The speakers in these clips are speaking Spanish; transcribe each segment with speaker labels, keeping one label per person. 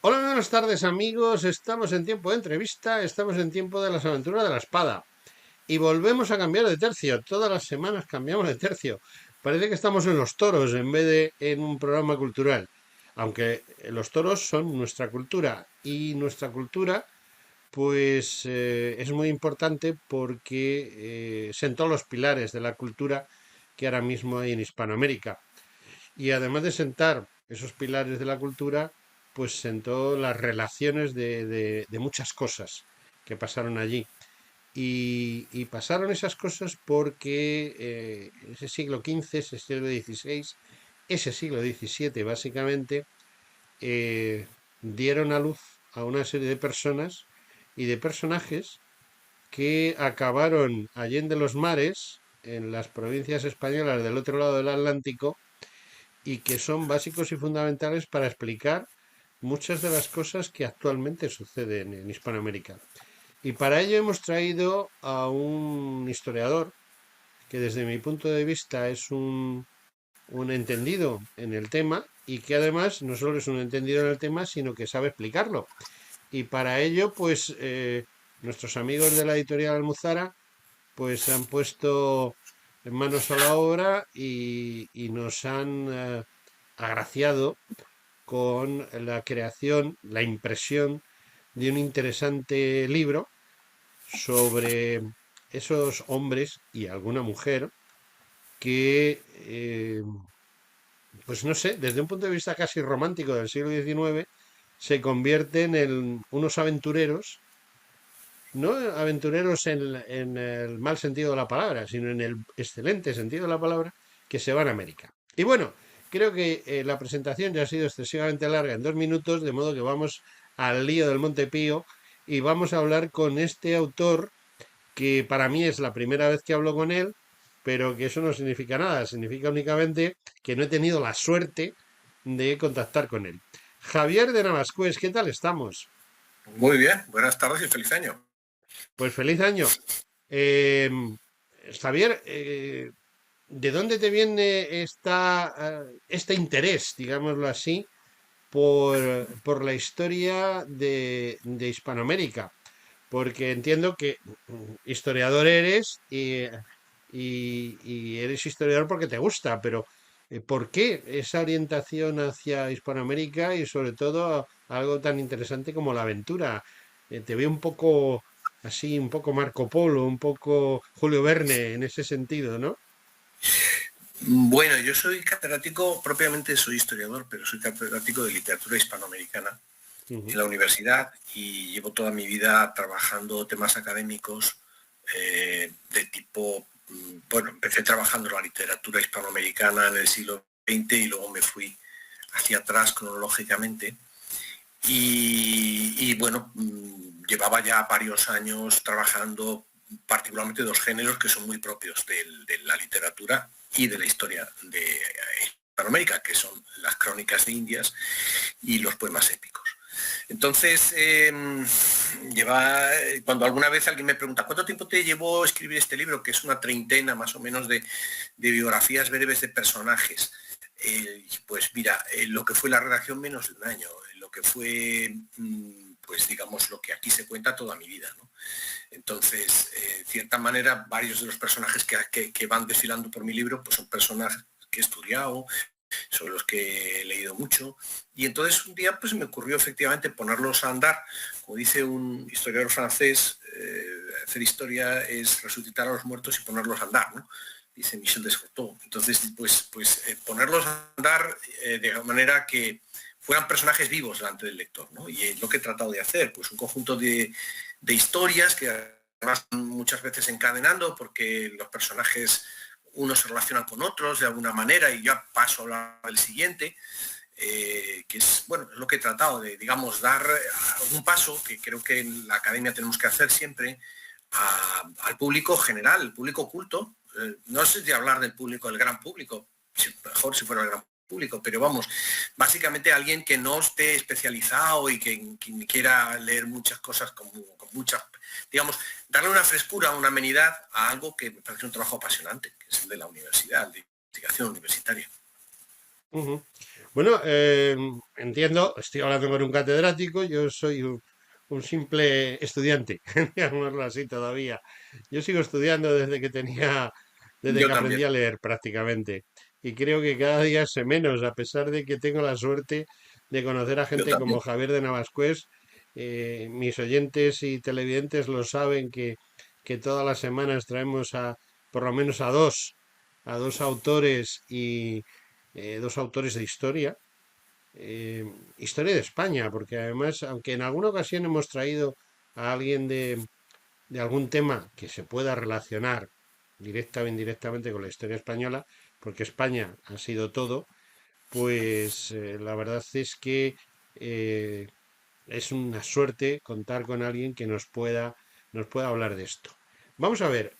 Speaker 1: Hola, buenas tardes amigos, estamos en tiempo de entrevista, estamos en tiempo de las aventuras de la espada y volvemos a cambiar de tercio, todas las semanas cambiamos de tercio, parece que estamos en los toros en vez de en un programa cultural, aunque los toros son nuestra cultura y nuestra cultura pues es muy importante porque sentó los pilares de la cultura que ahora mismo hay en Hispanoamérica. Y además de sentar esos pilares de la cultura, pues sentó las relaciones de muchas cosas que pasaron allí. Y pasaron esas cosas porque ese siglo XV, ese siglo XVI, ese siglo XVII básicamente, dieron a luz a una serie de personas y de personajes que acabaron allende los mares, en las provincias españolas del otro lado del Atlántico, y que son básicos y fundamentales para explicar muchas de las cosas que actualmente suceden en Hispanoamérica. Y para ello hemos traído a un historiador que desde mi punto de vista es un entendido en el tema y que además no solo es un entendido en el tema, sino que sabe explicarlo. Y para ello, pues nuestros amigos de la editorial Almuzara pues se han puesto en manos a la obra y nos han agraciado con la creación, la impresión de un interesante libro sobre esos hombres y alguna mujer que, pues no sé, desde un punto de vista casi romántico del siglo XIX, se convierten en unos aventureros, no aventureros en el mal sentido de la palabra, sino en el excelente sentido de la palabra, que se van a América. Y bueno, creo que la presentación ya ha sido excesivamente larga en 2 minutos, de modo que vamos al lío del Montepío y vamos a hablar con este autor que para mí es la primera vez que hablo con él, pero que eso no significa nada, significa únicamente que no he tenido la suerte de contactar con él. Javier de Navascués, ¿qué tal estamos?
Speaker 2: Muy bien, buenas tardes y feliz año.
Speaker 1: Pues feliz año. Eh, Javier, ¿de dónde te viene este interés, digámoslo así, por la historia de Hispanoamérica? Porque entiendo que historiador eres y eres historiador porque te gusta, pero ¿por qué esa orientación hacia Hispanoamérica y sobre todo algo tan interesante como la aventura? Te veo un poco así, un poco Marco Polo, un poco Julio Verne en ese sentido, ¿no?
Speaker 2: Bueno, yo soy catedrático, propiamente soy historiador, pero soy catedrático de literatura hispanoamericana en
Speaker 1: Ujú.
Speaker 2: la universidad y llevo toda mi vida trabajando temas académicos de tipo, bueno, empecé trabajando en la literatura hispanoamericana en el siglo XX y luego me fui hacia atrás cronológicamente. Y bueno, llevaba ya varios años trabajando particularmente dos géneros que son muy propios de la literatura y de la historia de Hispanoamérica, que son las crónicas de Indias y los poemas épicos. Entonces, cuando alguna vez alguien me pregunta, ¿cuánto tiempo te llevó escribir este libro? Que es una treintena más o menos de biografías breves de personajes. Pues mira, lo que fue la redacción menos de un año, lo que fue, pues digamos, lo que aquí se cuenta toda mi vida, ¿no? Entonces, de cierta manera, varios de los personajes que van desfilando por mi libro, pues son personajes que he estudiado, sobre los que he leído mucho. Y entonces un día pues me ocurrió efectivamente ponerlos a andar. Como dice un historiador francés, hacer historia es resucitar a los muertos y ponerlos a andar, ¿no? Dice Michel Descoteaux. Entonces, ponerlos a andar de manera que fueran personajes vivos delante del lector, ¿no? Y es lo que he tratado de hacer, pues un conjunto de historias que además muchas veces encadenando, porque los personajes unos se relacionan con otros de alguna manera y ya paso a hablar del siguiente, que es, bueno, es lo que he tratado de, digamos, dar un paso que creo que en la academia tenemos que hacer siempre al público general, el público culto. No sé de hablar del público, el gran público, mejor si fuera el gran público, pero vamos, básicamente alguien que no esté especializado y que quiera leer muchas cosas con muchas, digamos, darle una frescura, una amenidad a algo que me parece un trabajo apasionante, que es el de la universidad, de investigación universitaria.
Speaker 1: Ujú. Bueno, entiendo, estoy hablando con un catedrático, yo soy un simple estudiante, digámoslo así todavía. Yo sigo estudiando desde
Speaker 2: Yo
Speaker 1: que aprendí
Speaker 2: también,
Speaker 1: a leer prácticamente. Y creo que cada día sé menos, a pesar de que tengo la suerte de conocer a
Speaker 2: yo
Speaker 1: gente como
Speaker 2: también.
Speaker 1: Javier de Navascués. Mis oyentes y televidentes lo saben que todas las semanas traemos por lo menos a dos autores y dos autores de historia, eh, historia de España, porque además, aunque en alguna ocasión hemos traído a alguien de algún tema que se pueda relacionar directa o indirectamente con la historia española, porque España ha sido todo, pues la verdad es que eh, es una suerte contar con alguien que nos pueda hablar de esto. Vamos a ver,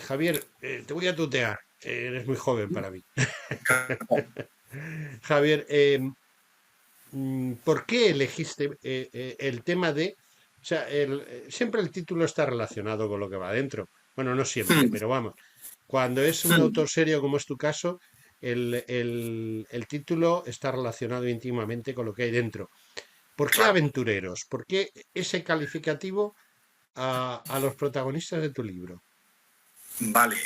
Speaker 1: Javier, te voy a tutear, eres muy joven para mí. Javier, ¿por qué elegiste el tema de... O sea, siempre el título está relacionado con lo que va adentro. Bueno, no siempre, pero vamos. Cuando es un autor serio, como es tu caso, el título está relacionado íntimamente con lo que hay dentro. ¿Por qué
Speaker 2: Claro.
Speaker 1: aventureros? ¿Por qué ese calificativo a los protagonistas de tu libro?
Speaker 2: Vale,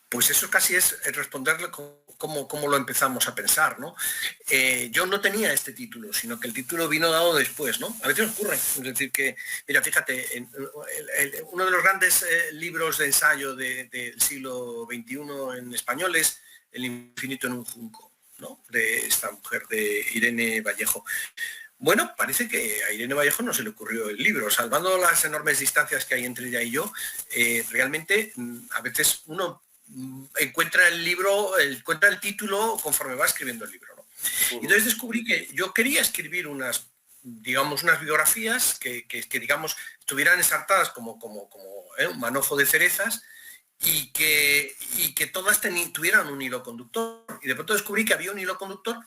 Speaker 2: pues eso casi es responderle cómo lo empezamos a pensar, ¿no? Yo no tenía este título, sino que el título vino dado después, ¿no? A veces ocurre, es decir que, mira, fíjate, uno de los grandes libros de ensayo del siglo XXI en español es El infinito en un junco, ¿no? De esta mujer de Irene Vallejo. Bueno, parece que a Irene Vallejo no se le ocurrió el libro. Salvando las enormes distancias que hay entre ella y yo, realmente a veces uno encuentra el libro, encuentra el título conforme va escribiendo el libro, ¿no? Y
Speaker 1: Ujú.
Speaker 2: entonces descubrí que yo quería escribir digamos, unas biografías digamos, estuvieran ensartadas como un manojo de cerezas y que todas tuvieran un hilo conductor. Y de pronto descubrí que había un hilo conductor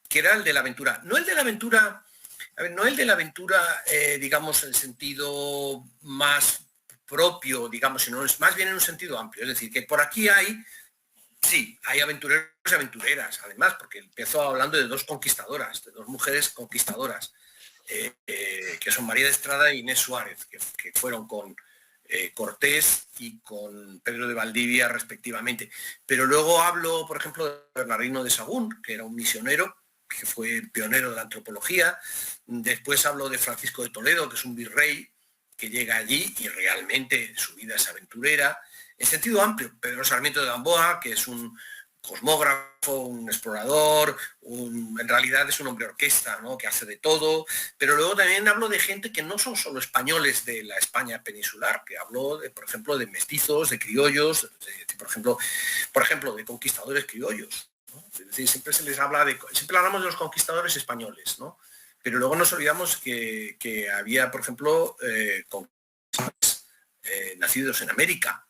Speaker 2: que era el de la aventura. No el de la aventura, a ver, no el de la aventura, digamos, en el sentido más propio, digamos, sino es más bien en un sentido amplio. Es decir, que por aquí sí, hay aventureros y aventureras, además, porque empezó hablando de dos conquistadoras, de dos mujeres conquistadoras, que son María de Estrada e Inés Suárez, que fueron con Cortés y con Pedro de Valdivia respectivamente. Pero luego hablo, por ejemplo, de Bernardino de Sagún, que era un misionero, que fue pionero de la antropología. Después hablo de Francisco de Toledo, que es un virrey que llega allí y realmente su vida es aventurera. En sentido amplio, Pedro Sarmiento de Gamboa, que es un cosmógrafo, un explorador, en realidad es un hombre orquesta, ¿no? Que hace de todo, pero luego también hablo de gente que no son solo españoles de la España peninsular, que hablo, por ejemplo, de mestizos, de criollos, por ejemplo, de conquistadores criollos, ¿no? Es decir, siempre hablamos de los conquistadores españoles, ¿no? Pero luego nos olvidamos que había, por ejemplo, nacidos en América,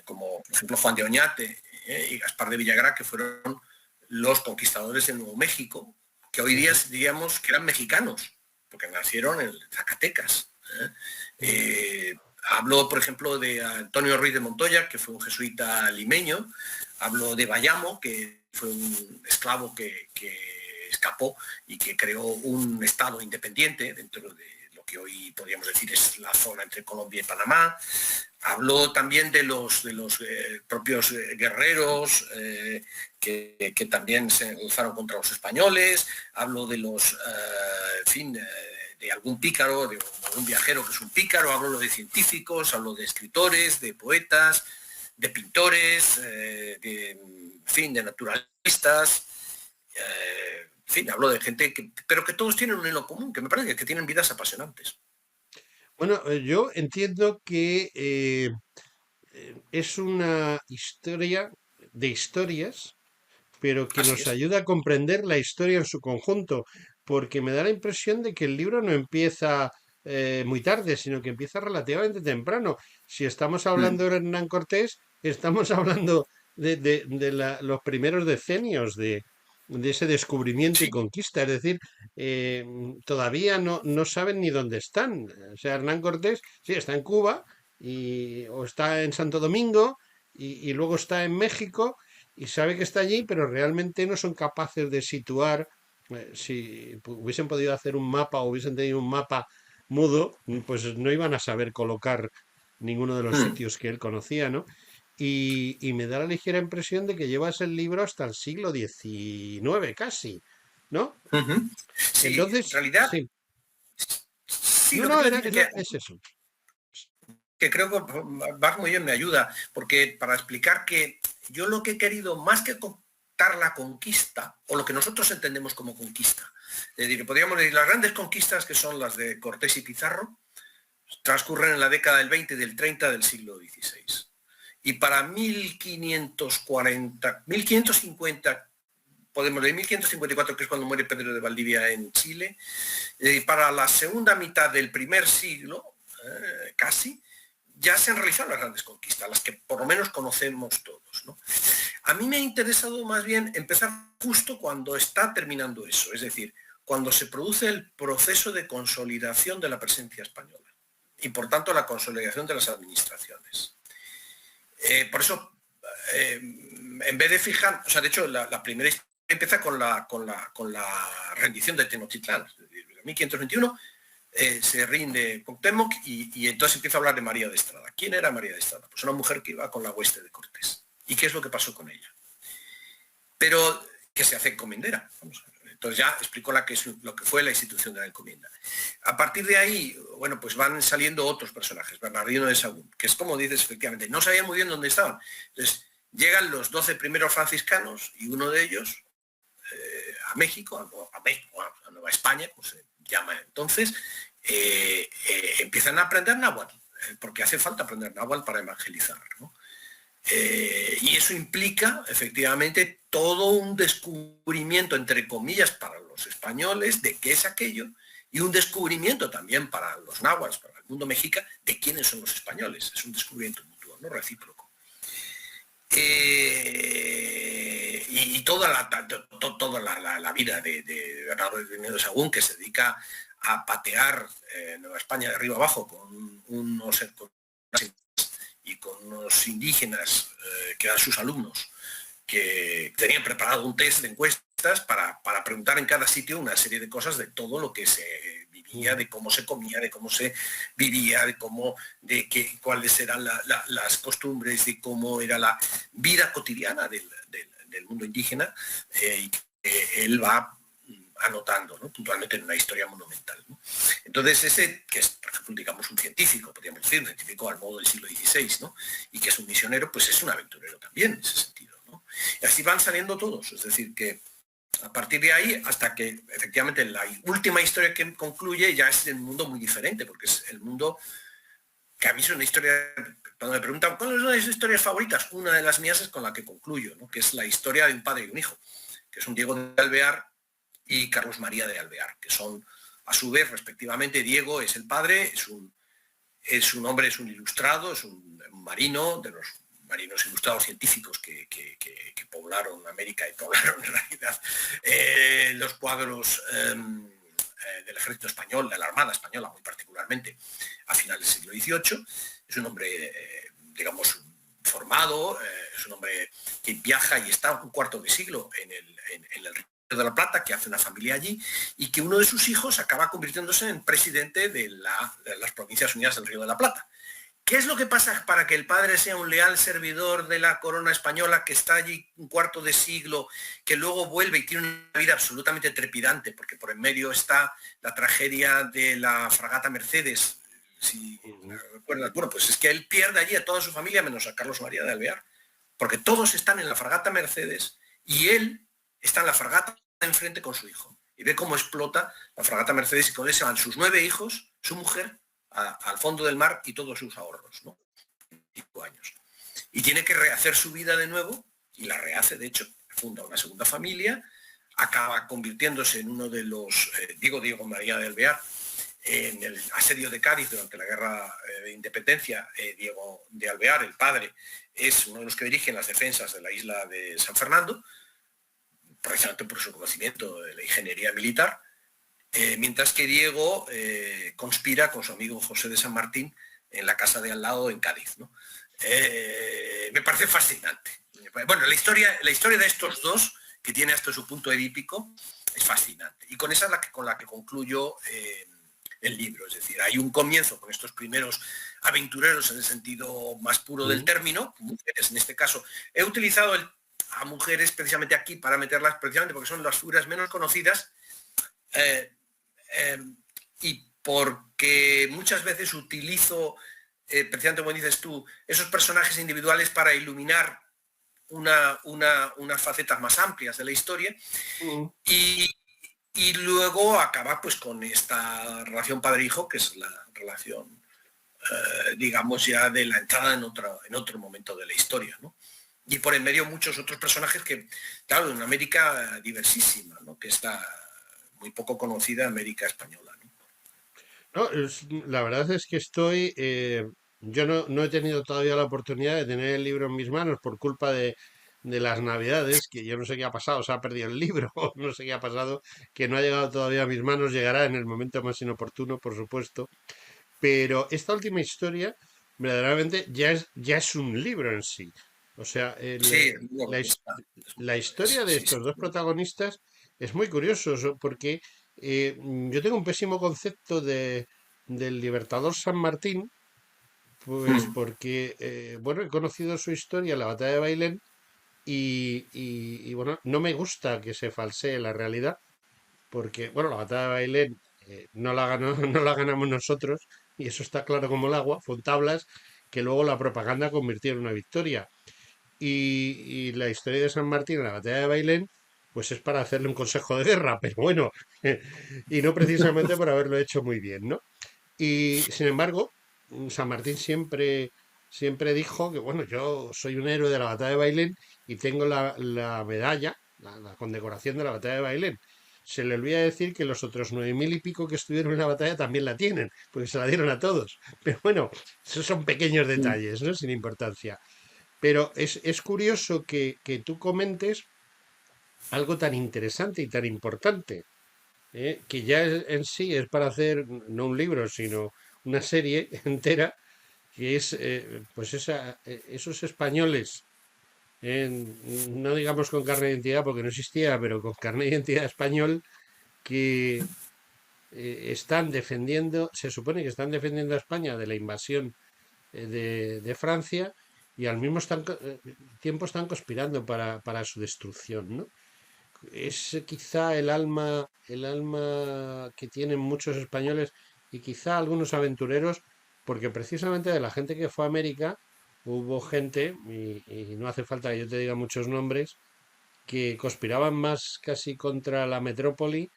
Speaker 2: como por ejemplo Juan de Oñate y Gaspar de Villagrán, que fueron los conquistadores de Nuevo México, que hoy día
Speaker 1: Ujú,
Speaker 2: diríamos que eran mexicanos, porque nacieron en Zacatecas.
Speaker 1: ujú.
Speaker 2: Hablo, por ejemplo, de Antonio Ruiz de Montoya, que fue un jesuita limeño. Hablo de Bayamo, que fue un esclavo que escapó y que creó un estado independiente dentro de lo que hoy podríamos decir es la zona entre Colombia y Panamá. Habló también de los propios guerreros que también se alzaron contra los españoles. Hablo de en fin, de algún pícaro, de algún viajero que es un pícaro. Hablo de científicos, hablo de escritores, de poetas, de pintores, en fin, de naturalistas. En fin, hablo de gente pero que todos tienen un hilo común, que me parece que tienen vidas apasionantes.
Speaker 1: Bueno, yo entiendo que es una historia de historias, pero que
Speaker 2: Así
Speaker 1: nos
Speaker 2: es.
Speaker 1: ayuda a comprender la historia en su conjunto, porque me da la impresión de que el libro no empieza muy tarde, sino que empieza relativamente temprano. Si estamos hablando de Hernán Cortés, estamos hablando de los primeros decenios de ese descubrimiento y
Speaker 2: Sí,
Speaker 1: conquista, es decir, todavía no saben ni dónde están. O sea, Hernán Cortés, sí, está en Cuba o está en Santo Domingo y luego está en México y sabe que está allí, pero realmente no son capaces de situar, si hubiesen podido hacer un mapa o hubiesen tenido un mapa mudo, pues no iban a saber colocar ninguno de los
Speaker 2: Mm,
Speaker 1: sitios que él conocía, ¿no? Y me da la ligera impresión de que llevas el libro hasta el siglo XIX casi, ¿no?
Speaker 2: ujú. Sí, en
Speaker 1: Entonces,
Speaker 2: realidad,
Speaker 1: sí.
Speaker 2: sí,
Speaker 1: No,
Speaker 2: lo que
Speaker 1: no,
Speaker 2: quiero
Speaker 1: era,
Speaker 2: decir
Speaker 1: es eso.
Speaker 2: que creo que vas muy bien, me ayuda, porque para explicar que yo lo que he querido, más que contar la conquista, o lo que nosotros entendemos como conquista, es decir, podríamos decir, las grandes conquistas, que son las de Cortés y Pizarro, transcurren en la década del 20 y del 30 del siglo XVI. Y para 1540, 1550, podemos decir 1554, que es cuando muere Pedro de Valdivia en Chile, para la segunda mitad del primer siglo, casi, ya se han realizado las grandes conquistas, las que por lo menos conocemos todos, ¿no? A mí me ha interesado más bien empezar justo cuando está terminando eso, es decir, cuando se produce el proceso de consolidación de la presencia española y por tanto la consolidación de las administraciones. Por eso, en vez de fijar, o sea, de hecho, la primera historia empieza con la rendición de Tenochtitlán, es decir, en 1521 se rinde Cuauhtémoc y entonces empieza a hablar de María de Estrada. ¿Quién era María de Estrada? Pues una mujer que iba con la hueste de Cortés. ¿Y qué es lo que pasó con ella? Pero que se hace encomendera. Vamos a ver. Entonces ya explicó lo que fue la institución de la encomienda. A partir de ahí, bueno, pues van saliendo otros personajes, Bernardino de Sahagún, que es como dices, efectivamente, no sabían muy bien dónde estaban. Entonces llegan los 12 primeros franciscanos y uno de ellos a México, a Nueva España, como se llama entonces, empiezan a aprender náhuatl, porque hace falta aprender náhuatl para evangelizar, ¿no? Y eso implica efectivamente todo un descubrimiento, entre comillas, para los españoles de qué es aquello, y un descubrimiento también para los náhuatl, para el mundo mexica, de quiénes son los españoles. Es un descubrimiento mutuo, no recíproco. Y toda la vida de Bernardo de Sahagún, que se dedica a patear Nueva España de arriba abajo con unos y con unos indígenas que eran sus alumnos, que tenían preparado un test de encuestas para preguntar en cada sitio una serie de cosas de todo lo que se vivía, de cómo se comía, de cómo se vivía, cuáles eran las costumbres, de cómo era la vida cotidiana del mundo indígena, y que él va anotando, ¿no? Puntualmente en una historia monumental, ¿no? Entonces ese, que es, por ejemplo, digamos, un científico, podríamos decir, un científico al modo del siglo XVI, ¿no? Y que es un misionero, pues es un aventurero también en ese sentido, ¿no? Y así van saliendo todos, es decir, que a partir de ahí, hasta que efectivamente la última historia que concluye ya es el mundo muy diferente, porque es el mundo que a mí es una historia, cuando me preguntan cuáles son las historias favoritas, una de las mías es con la que concluyo, ¿no? Que es la historia de un padre y un hijo, que es un Diego de Alvear y Carlos María de Alvear, que son a su vez, respectivamente, Diego es el padre, es un hombre, es un ilustrado, es un marino, de los marinos ilustrados científicos que poblaron América y poblaron en realidad los cuadros del ejército español, de la Armada Española muy particularmente, a finales del siglo XVIII. Es un hombre, digamos, formado, es un hombre que viaja y está un cuarto de siglo en el Río de la Plata, que hace una familia allí, y que uno de sus hijos acaba convirtiéndose en presidente de las Provincias Unidas del Río de la Plata. ¿Qué es lo que pasa para que el padre sea un leal servidor de la corona española, que está allí un cuarto de siglo, que luego vuelve y tiene una vida absolutamente trepidante, porque por en medio está la tragedia de la fragata Mercedes? Si recuerdas, bueno, pues es que él pierde allí a toda su familia menos a Carlos María de Alvear, porque todos están en la fragata Mercedes y él está en la fragata enfrente con su hijo. Y ve cómo explota la fragata Mercedes y con él se van sus 9 hijos, su mujer, al fondo del mar y todos sus ahorros, ¿no? 5 años. Y tiene que rehacer su vida de nuevo, y la rehace, de hecho, funda una segunda familia, acaba convirtiéndose en uno de los, Diego María de Alvear, en el asedio de Cádiz durante la guerra de independencia. Diego de Alvear, el padre, es uno de los que dirigen las defensas de la isla de San Fernando, precisamente por su conocimiento de la ingeniería militar, mientras que Diego conspira con su amigo José de San Martín en la casa de al lado en Cádiz, ¿no? Me parece fascinante. Bueno, la historia de estos dos, que tiene hasta su punto edípico, es fascinante. Y con esa es con la que concluyo el libro. Es decir, hay un comienzo con estos primeros aventureros en el sentido más puro del término, mujeres en este caso. He utilizado a mujeres precisamente aquí para meterlas precisamente porque son las figuras menos conocidas y porque muchas veces utilizo, precisamente como dices tú, esos personajes individuales para iluminar unas facetas más amplias de la historia y luego acaba pues con esta relación padre-hijo, que es la relación, digamos, ya de la entrada en otro momento de la historia, ¿no? Y por en medio muchos otros personajes que, claro, en una América diversísima, ¿no? Que está muy poco conocida, América española, ¿no?
Speaker 1: No, la verdad es que yo no he tenido todavía la oportunidad de tener el libro en mis manos por culpa de las Navidades, que yo no sé qué ha pasado, se ha perdido el libro, no sé qué ha pasado, que no ha llegado todavía a mis manos, llegará en el momento más inoportuno, por supuesto. Pero esta última historia, verdaderamente, ya es un libro en sí. O sea,
Speaker 2: Sí,
Speaker 1: la, his- la historia de
Speaker 2: sí,
Speaker 1: estos
Speaker 2: sí.
Speaker 1: dos protagonistas es muy curioso, porque yo tengo un pésimo concepto del Libertador San Martín, pues porque, bueno, he conocido su historia, la batalla de Bailén, y, bueno, no me gusta que se falsee la realidad, porque, bueno, la batalla de Bailén no la ganó, no la ganamos nosotros, y eso está claro como el agua, fue tablas que luego la propaganda convirtió en una victoria. Y la historia de San Martín en la batalla de Bailén, pues es para hacerle un consejo de guerra, pero bueno, y no precisamente por haberlo hecho muy bien, ¿no? Y sin embargo, San Martín siempre dijo que, bueno, yo soy un héroe de la batalla de Bailén y tengo la medalla, la condecoración de la batalla de Bailén. Se le olvida decir que los otros 9000 y pico que estuvieron en la batalla también la tienen, porque se la dieron a todos. Pero bueno, esos son pequeños detalles, ¿no? Sin importancia. Pero es curioso que tú comentes algo tan interesante y tan importante, que ya en sí es para hacer no un libro, sino una serie entera, que es pues esos españoles, no digamos con carne de identidad porque no existía, pero con carne de identidad español, que están defendiendo, se supone que están defendiendo a España de la invasión de Francia y al mismo tiempo están conspirando para su destrucción, ¿no? Es quizá el alma que tienen muchos españoles y quizá algunos aventureros, porque precisamente de la gente que fue a América hubo gente, y no hace falta que yo te diga muchos nombres, que conspiraban más casi contra la metrópoli,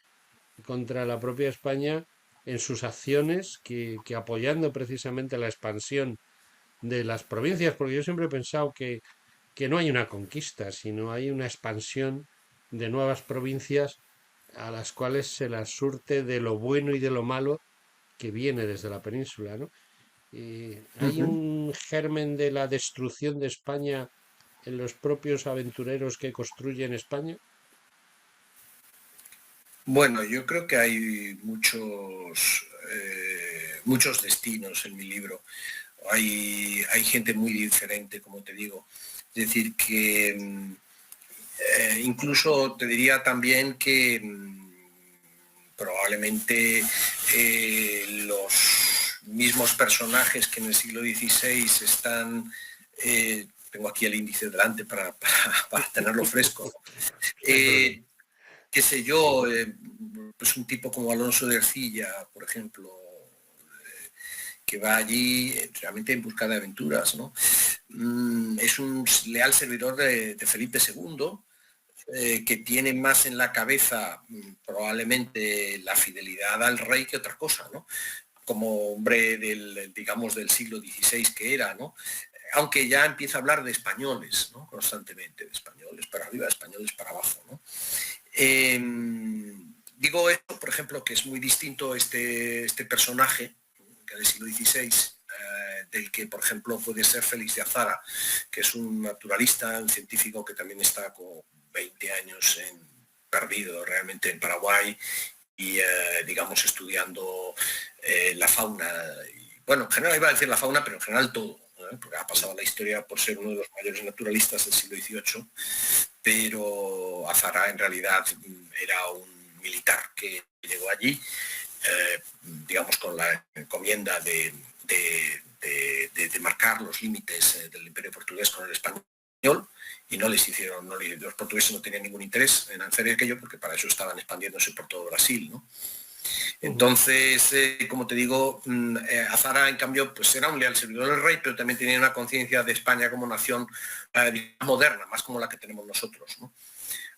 Speaker 1: contra la propia España en sus acciones, que apoyando precisamente la expansión de las provincias, porque yo siempre he pensado que no hay una conquista, sino hay una expansión de nuevas provincias a las cuales se las surte de lo bueno y de lo malo que viene desde la península, ¿no? Y hay un germen de la destrucción de España en los propios aventureros que construyen España.
Speaker 2: Bueno, yo creo que hay muchos destinos en mi libro. Hay gente muy diferente, como te digo. Es decir, que incluso te diría también que probablemente los mismos personajes que en el siglo XVI están, tengo aquí el índice delante para tenerlo fresco, ¿no?
Speaker 1: No hay problema.
Speaker 2: Qué sé yo, pues un tipo como Alonso de Ercilla, por ejemplo, que va allí realmente en busca de aventuras, ¿no? Es un leal servidor de Felipe II, que tiene más en la cabeza probablemente la fidelidad al rey que otra cosa, ¿no? Como hombre digamos, del siglo XVI que era, ¿no? Aunque ya empieza a hablar de españoles, ¿no? Constantemente, de españoles para arriba, de españoles para abajo, ¿no? Digo esto, por ejemplo, que es muy distinto este personaje del siglo XVI, del que, por ejemplo, puede ser Félix de Azara, que es un naturalista, un científico que también está como 20 años perdido realmente en Paraguay y, digamos, estudiando la fauna. Y, bueno, en general iba a decir la fauna, pero en general todo, porque ha pasado a la historia por ser uno de los mayores naturalistas del siglo XVIII, pero Azara en realidad era un militar que llegó allí, digamos, con la encomienda de marcar los límites del imperio portugués con el español, y no les hicieron, los portugueses no tenían ningún interés en hacer aquello porque para eso estaban expandiéndose por todo Brasil, ¿no? Entonces, como te digo, Azara, en cambio, pues era un leal servidor del rey, pero también tenía una conciencia de España como nación moderna, más como la que tenemos nosotros, ¿no?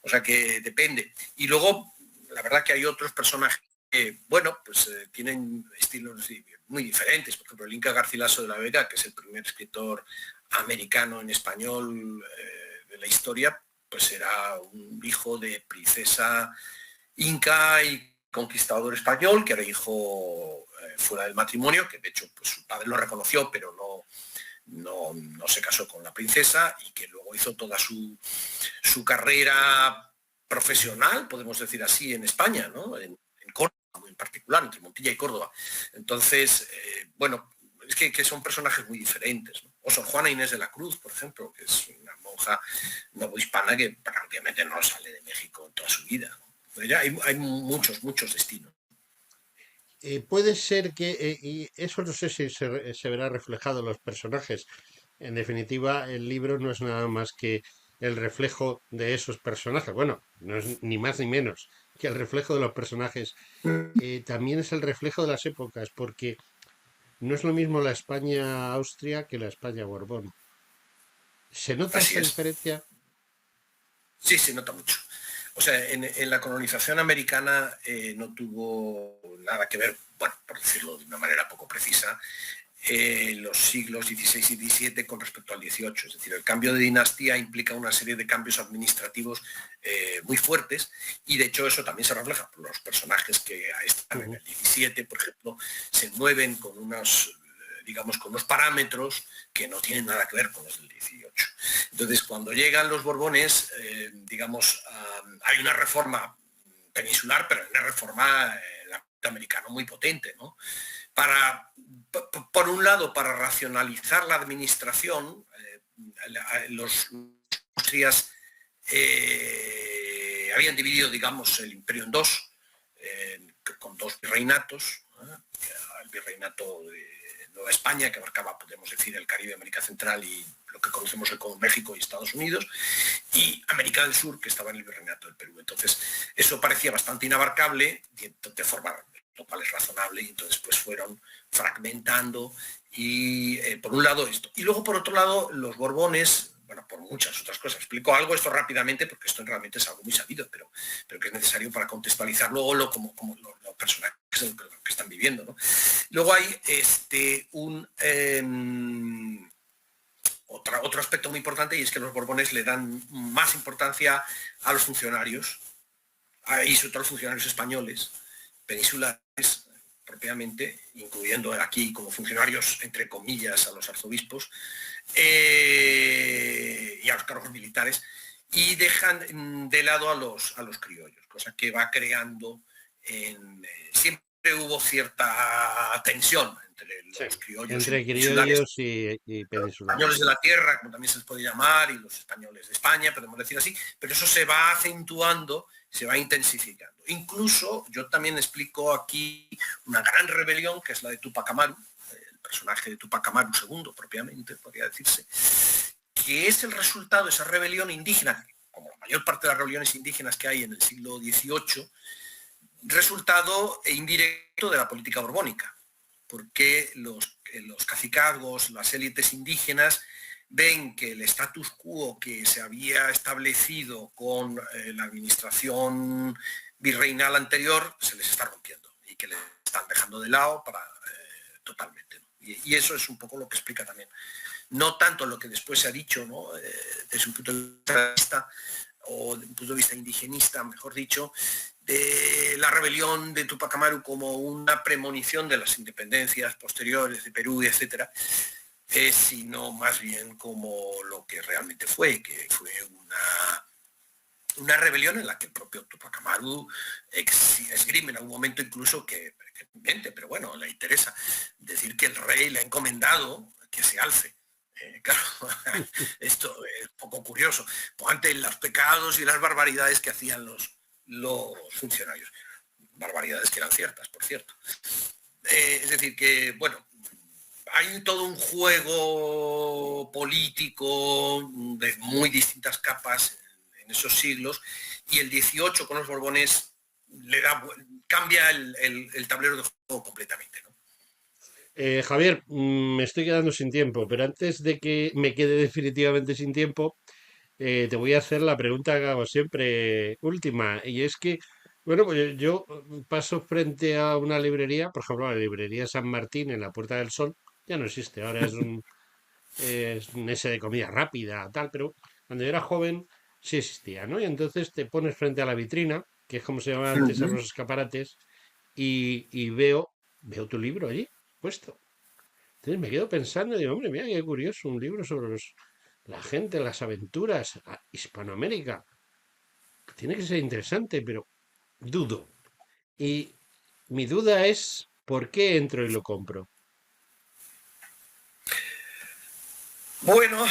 Speaker 2: O sea que depende. Y luego, la verdad que hay otros personajes que, bueno, pues tienen estilos muy diferentes. Por ejemplo, el Inca Garcilaso de la Vega, que es el primer escritor americano en español de la historia, pues era un hijo de princesa inca y conquistador español, que era hijo fuera del matrimonio, que de hecho pues, su padre lo reconoció, pero no se casó con la princesa, y que luego hizo toda su carrera profesional, podemos decir así, en España, ¿no? En Córdoba, en particular, entre Montilla y Córdoba. Entonces, bueno, es que son personajes muy diferentes, ¿no? O Sor Juana Inés de la Cruz, por ejemplo, que es una monja novohispana que prácticamente no sale de México en toda su vida, ¿no? Hay muchos destinos.
Speaker 1: Puede ser que, y eso no sé si se verá reflejado en los personajes. En definitiva, el libro no es nada más que el reflejo de esos personajes. Bueno, no es ni más ni menos que el reflejo de los personajes. También es el reflejo de las épocas, porque no es lo mismo la España-Austria que la España-Borbón. ¿Se nota
Speaker 2: Así
Speaker 1: esa
Speaker 2: es.
Speaker 1: diferencia?
Speaker 2: Sí, se nota mucho. O sea, en la colonización americana no tuvo nada que ver, bueno, por decirlo de una manera poco precisa, los siglos XVI y XVII con respecto al XVIII. Es decir, el cambio de dinastía implica una serie de cambios administrativos muy fuertes, y de hecho eso también se refleja por los personajes que están en el XVII, por ejemplo, se mueven con unos, digamos, con unos parámetros que no tienen nada que ver con los del XVIII. Entonces, cuando llegan los Borbones, digamos, hay una reforma peninsular, pero una reforma americana muy potente, ¿no? Por un lado, para racionalizar la administración, los Austrias habían dividido, digamos, el imperio en dos, con dos virreinatos, el virreinato de Nueva España, que abarcaba, podemos decir, el Caribe, América Central y lo que conocemos hoy como México y Estados Unidos, y América del Sur, que estaba en el virreinato del Perú. Entonces, eso parecía bastante inabarcable de forma, lo cual es razonable, y entonces pues fueron fragmentando, y por un lado esto. Y luego, por otro lado, los Borbones, bueno, por muchas otras cosas. Explico algo esto rápidamente porque esto realmente es algo muy sabido, pero que es necesario para contextualizar luego como los personajes que están viviendo, ¿no? Luego hay otro aspecto muy importante, y es que los Borbones le dan más importancia a los funcionarios, y sobre todo a los funcionarios españoles, peninsulares propiamente, incluyendo aquí como funcionarios, entre comillas, a los arzobispos y a los cargos militares, y dejan de lado a los criollos, cosa que va creando siempre hubo cierta tensión entre los criollos y
Speaker 1: Entre
Speaker 2: peninsulares,
Speaker 1: criollos y
Speaker 2: los
Speaker 1: peninsulares.
Speaker 2: españoles de la tierra, como también se les puede llamar, y los españoles de España, podemos decir así, pero eso se va acentuando, se va intensificando. Incluso yo también explico aquí una gran rebelión, que es la de Tupac Amaru, el personaje de Tupac Amaru II, propiamente, podría decirse, que es el resultado de esa rebelión indígena, como la mayor parte de las rebeliones indígenas que hay en el siglo XVIII, resultado indirecto de la política borbónica, porque los cacicazgos, las élites indígenas, ven que el status quo que se había establecido con la administración virreinal anterior se les está rompiendo, y que les están dejando de lado totalmente, ¿no? Y eso es un poco lo que explica también. No tanto lo que después se ha dicho, ¿no? Desde un punto de vista, o de un punto de vista indigenista, mejor dicho, de la rebelión de Tupac Amaru como una premonición de las independencias posteriores de Perú, etcétera, sino más bien como lo que realmente fue, que fue una rebelión en la que el propio Tupac Amaru esgrime en algún momento incluso que miente, pero bueno, le interesa decir que el rey le ha encomendado que se alce Claro, esto es poco curioso. Ante los pecados y las barbaridades que hacían los funcionarios. Barbaridades que eran ciertas, por cierto. Es decir, que, bueno, hay todo un juego político de muy distintas capas en esos siglos, y el 18 con los Borbones cambia el tablero de juego completamente, ¿no?
Speaker 1: Javier, me estoy quedando sin tiempo, pero antes de que me quede definitivamente sin tiempo, te voy a hacer la pregunta que hago siempre última, y es que, bueno, pues yo paso frente a una librería, por ejemplo, la librería San Martín en la Puerta del Sol, ya no existe, ahora es un ese de comida rápida, tal, pero cuando yo era joven sí existía, ¿no? Y entonces te pones frente a la vitrina, que es como se llamaban antes a
Speaker 2: Ujú.
Speaker 1: los escaparates, y veo tu libro allí puesto. Entonces me quedo pensando y digo, hombre, mira qué curioso, un libro sobre la gente, las aventuras, Hispanoamérica. Tiene que ser interesante, pero dudo. Y mi duda es, ¿por qué entro y lo compro?
Speaker 2: Bueno,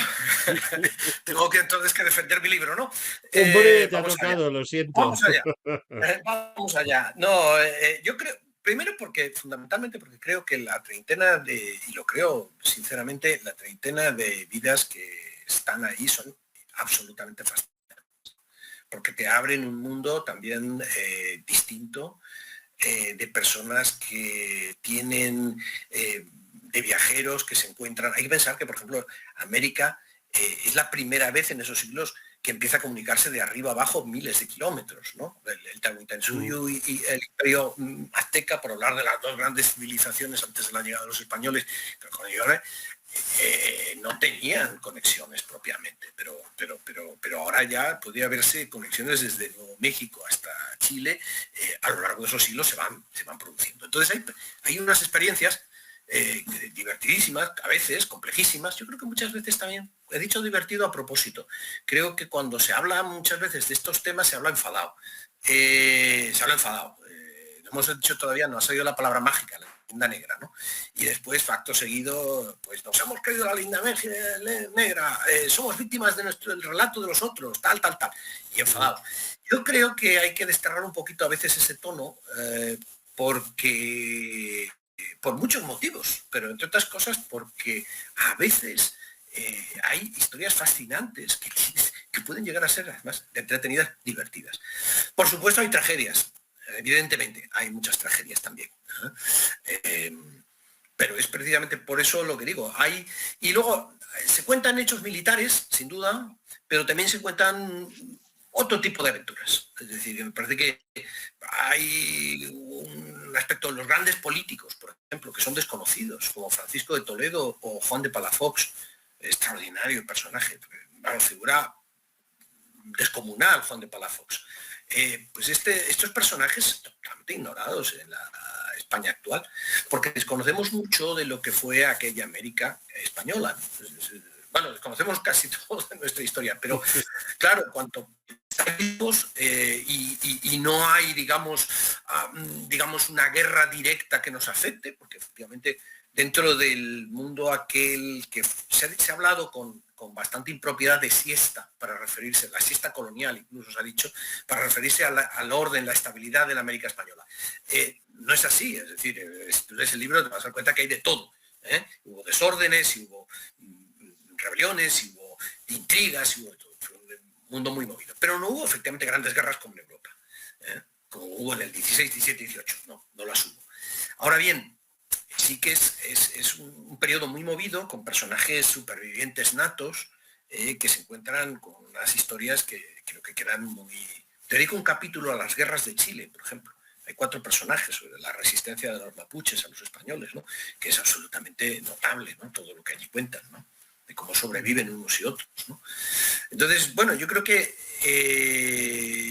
Speaker 2: tengo que entonces que defender mi libro, ¿no?
Speaker 1: Hombre, te ha
Speaker 2: Vamos allá.
Speaker 1: tocado, lo siento.
Speaker 2: Vamos allá. Vamos allá. No, yo creo, primero porque, fundamentalmente porque creo que la treintena y lo creo sinceramente, la treintena de vidas que están ahí son absolutamente fascinantes, porque te abren un mundo también distinto, de personas que tienen, de viajeros que se encuentran. Hay que pensar que, por ejemplo, América es la primera vez en esos siglos que empieza a comunicarse de arriba abajo miles de kilómetros, ¿no? El
Speaker 1: Mm.
Speaker 2: Tahuantinsuyo y el imperio azteca, por hablar de las dos grandes civilizaciones antes de la llegada de los españoles, no tenían conexiones propiamente, pero ahora ya podría verse conexiones desde Nuevo México hasta Chile. A lo largo de esos siglos se van produciendo. Entonces hay unas experiencias divertidísimas, a veces complejísimas. Yo creo que muchas veces también, he dicho divertido a propósito, creo que cuando se habla muchas veces de estos temas se habla enfadado. Se habla enfadado. No hemos dicho todavía, no ha salido la palabra mágica, la linda negra, ¿no? Y después, facto seguido, pues nos hemos creído la linda negra, somos víctimas de el relato de los otros, tal, tal, tal, y
Speaker 1: Mm.
Speaker 2: enfadado. Yo creo que hay que desterrar un poquito a veces ese tono, porque por muchos motivos, pero entre otras cosas porque a veces hay historias fascinantes que pueden llegar a ser, además, entretenidas, divertidas. Por supuesto hay tragedias, evidentemente, hay muchas tragedias también. Eh, pero es precisamente por eso lo que digo. Y luego se cuentan hechos militares, sin duda, pero también se cuentan otro tipo de aventuras. Es decir, me parece que hay un aspecto de los grandes políticos, por ejemplo, que son desconocidos, como Francisco de Toledo o Juan de Palafox, extraordinario personaje, una figura descomunal, Juan de Palafox. Pues estos personajes totalmente ignorados en la España actual, porque desconocemos mucho de lo que fue aquella América española. Bueno, desconocemos casi todo de nuestra historia, pero claro, cuanto vivos, y no hay, digamos, una guerra directa que nos afecte, porque efectivamente dentro del mundo aquel que se ha hablado con bastante impropiedad de siesta, para referirse, la siesta colonial incluso se ha dicho, para referirse al orden, la estabilidad de la América española. No es así, es decir, si tú lees el libro te vas a dar cuenta que hay de todo. Hubo desórdenes, y hubo rebeliones, y hubo intrigas, y hubo de todo. Fue un mundo muy movido. Pero no hubo efectivamente grandes guerras como en Europa, como hubo en el 16, 17, 18, no las hubo. Ahora bien, sí que es un periodo muy movido, con personajes supervivientes natos, que se encuentran con unas historias que creo que quedan muy... Dedico un capítulo a las guerras de Chile, por ejemplo. Hay 4 personajes sobre la resistencia de los mapuches a los españoles, ¿no? Que es absolutamente notable, ¿no? Todo lo que allí cuentan, ¿no? De cómo sobreviven unos y otros, ¿no? Entonces, bueno, yo creo que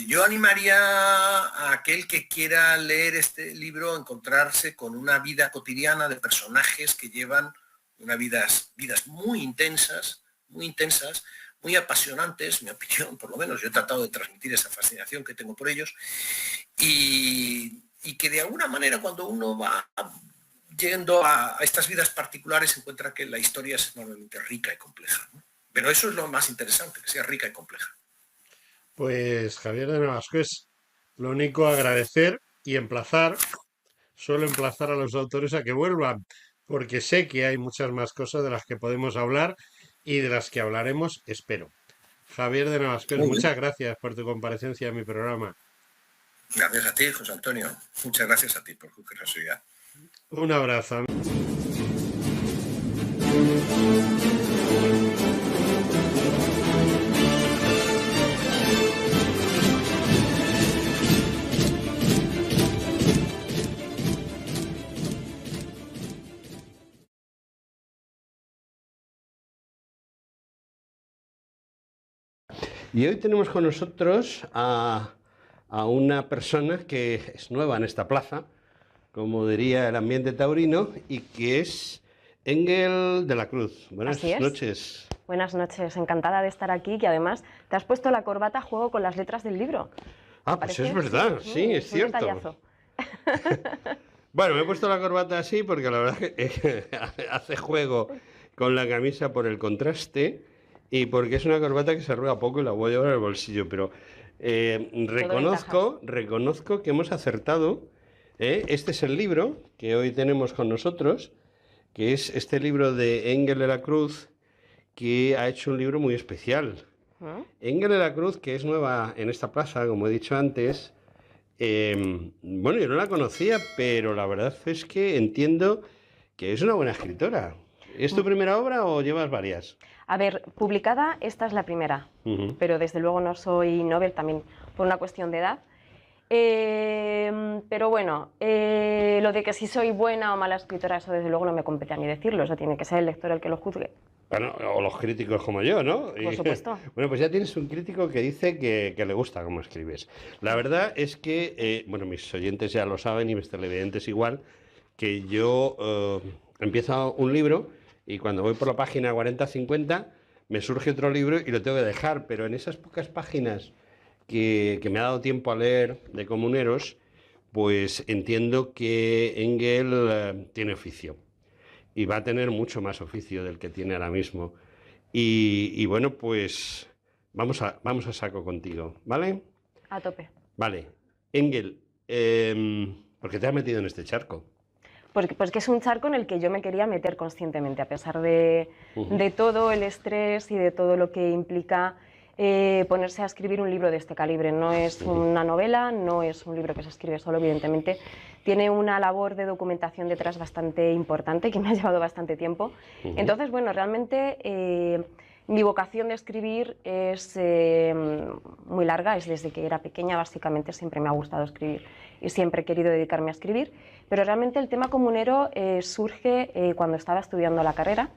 Speaker 2: yo animaría a aquel que quiera leer este libro a encontrarse con una vida cotidiana de personajes que llevan unas vidas muy intensas, muy apasionantes, mi opinión, por lo menos. Yo he tratado de transmitir esa fascinación que tengo por ellos, y que de alguna manera, cuando uno va yendo a estas vidas particulares se encuentra que la historia es enormemente rica y compleja, ¿no? Pero eso es lo más interesante, que sea rica y compleja.
Speaker 1: Pues Javier de Navasco, es lo único agradecer y emplazar, solo emplazar a los autores a que vuelvan, porque sé que hay muchas más cosas de las que podemos hablar y de las que hablaremos, espero. Javier de Navasquez,
Speaker 2: Muy bien.
Speaker 1: muchas gracias por tu comparecencia en mi programa.
Speaker 2: Gracias a ti, José Antonio. Muchas gracias a ti por tu generosidad.
Speaker 1: Un abrazo. Y hoy tenemos con nosotros a una persona que es nueva en esta plaza, como diría el ambiente taurino, y que es Engel de la Cruz. Buenas
Speaker 3: Así es.
Speaker 1: noches.
Speaker 3: Buenas noches, encantada de estar aquí, que además te has puesto la corbata a juego con las letras del libro.
Speaker 1: Ah, pues es verdad, sí, es
Speaker 3: un
Speaker 1: cierto.
Speaker 3: detallazo.
Speaker 1: Bueno, me he puesto la corbata así porque la verdad que hace juego con la camisa por el contraste y porque es una corbata que se arruga poco y la voy a llevar al bolsillo, pero reconozco que hemos acertado. Este es el libro que hoy tenemos con nosotros, que es este libro de Engel de la Cruz, que ha hecho un libro muy especial. Engel de la Cruz, que es nueva en esta plaza, como he dicho antes. Bueno, yo no la conocía, pero la verdad es que entiendo que es una buena escritora. ¿Es tu primera obra o llevas varias?
Speaker 3: A ver, publicada, esta es la primera, pero desde luego no soy novel, también por una cuestión de edad. Pero bueno, lo de que si soy buena o mala escritora, eso desde luego no me compete a mí decirlo, eso tiene que ser el lector el que lo juzgue.
Speaker 1: Bueno, o los críticos como yo, ¿no?
Speaker 3: Por supuesto.
Speaker 1: Bueno, pues ya tienes un crítico que dice que le gusta cómo escribes. La verdad es que, bueno, mis oyentes ya lo saben y mis televidentes igual, que yo empiezo un libro y cuando voy por la página 40-50 me surge otro libro y lo tengo que dejar, pero en esas pocas páginas que me ha dado tiempo a leer de Comuneros, pues entiendo que Engel tiene oficio. Y va a tener mucho más oficio del que tiene ahora mismo. Y bueno, pues vamos a saco contigo, ¿vale?
Speaker 3: A tope.
Speaker 1: Vale. Engel, ¿por qué te has metido en este charco?
Speaker 3: Pues que es un charco en el que yo me quería meter conscientemente, a pesar de todo el estrés y de todo lo que implica ponerse a escribir un libro de este calibre. No es una novela, no es un libro que se escribe solo, evidentemente. Tiene una labor de documentación detrás bastante importante, que me ha llevado bastante tiempo. Entonces, bueno, realmente mi vocación de escribir es muy larga, es desde que era pequeña, básicamente siempre me ha gustado escribir y siempre he querido dedicarme a escribir, pero realmente el tema comunero surge cuando estaba estudiando la carrera,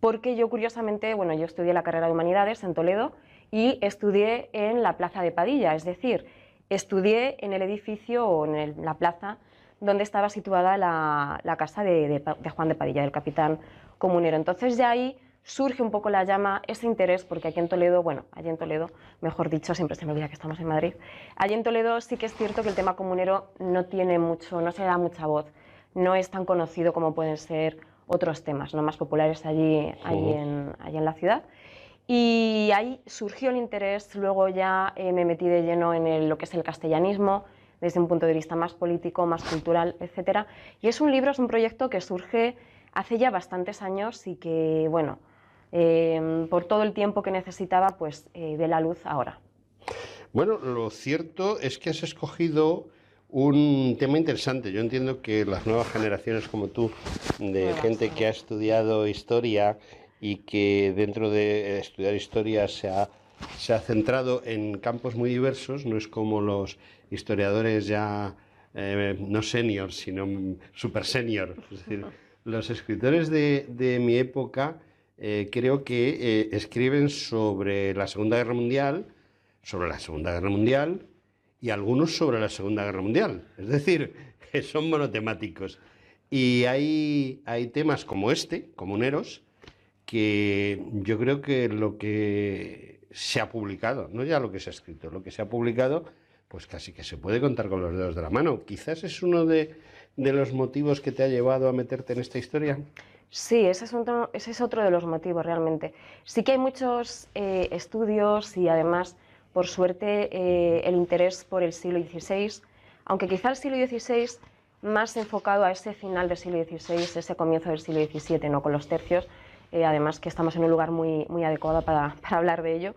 Speaker 3: porque yo curiosamente, bueno, yo estudié la carrera de Humanidades en Toledo y estudié en la Plaza de Padilla, es decir, estudié en el edificio o en la plaza donde estaba situada la casa de Juan de Padilla, del capitán comunero. Entonces ya ahí surge un poco la llama, ese interés, porque aquí en Toledo, bueno, allí en Toledo, mejor dicho, siempre se me olvida que estamos en Madrid, allí en Toledo sí que es cierto que el tema comunero no tiene mucho, no se da mucha voz, no es tan conocido como pueden ser otros temas, no más populares allí en la ciudad. Y ahí surgió el interés, luego ya me metí de lleno en lo que es el castellanismo, desde un punto de vista más político, más cultural, etc. Y es un libro, es un proyecto que surge hace ya bastantes años y que, bueno, por todo el tiempo que necesitaba, pues ve la luz ahora.
Speaker 1: Bueno, lo cierto es que has escogido un tema interesante. Yo entiendo que las nuevas generaciones como tú, de gente que ha estudiado historia y que dentro de estudiar historia se ha centrado en campos muy diversos, no es como los historiadores ya no senior, sino super senior. Es decir, los escritores de mi época creo que escriben sobre la Segunda Guerra Mundial, y algunos sobre la Segunda Guerra Mundial. Es decir, son monotemáticos. Y hay temas como este, Comuneros, que yo creo que lo que se ha publicado, no ya lo que se ha escrito, lo que se ha publicado, pues casi que se puede contar con los dedos de la mano. Quizás es uno de de los motivos que te ha llevado a meterte en esta historia?
Speaker 3: Sí, ese es otro de los motivos realmente. Sí que hay muchos estudios y además, por suerte, el interés por el siglo XVI, aunque quizá el siglo XVI más enfocado a ese final del siglo XVI, ese comienzo del siglo XVII, ¿no? Con los tercios, además que estamos en un lugar muy, muy adecuado para hablar de ello.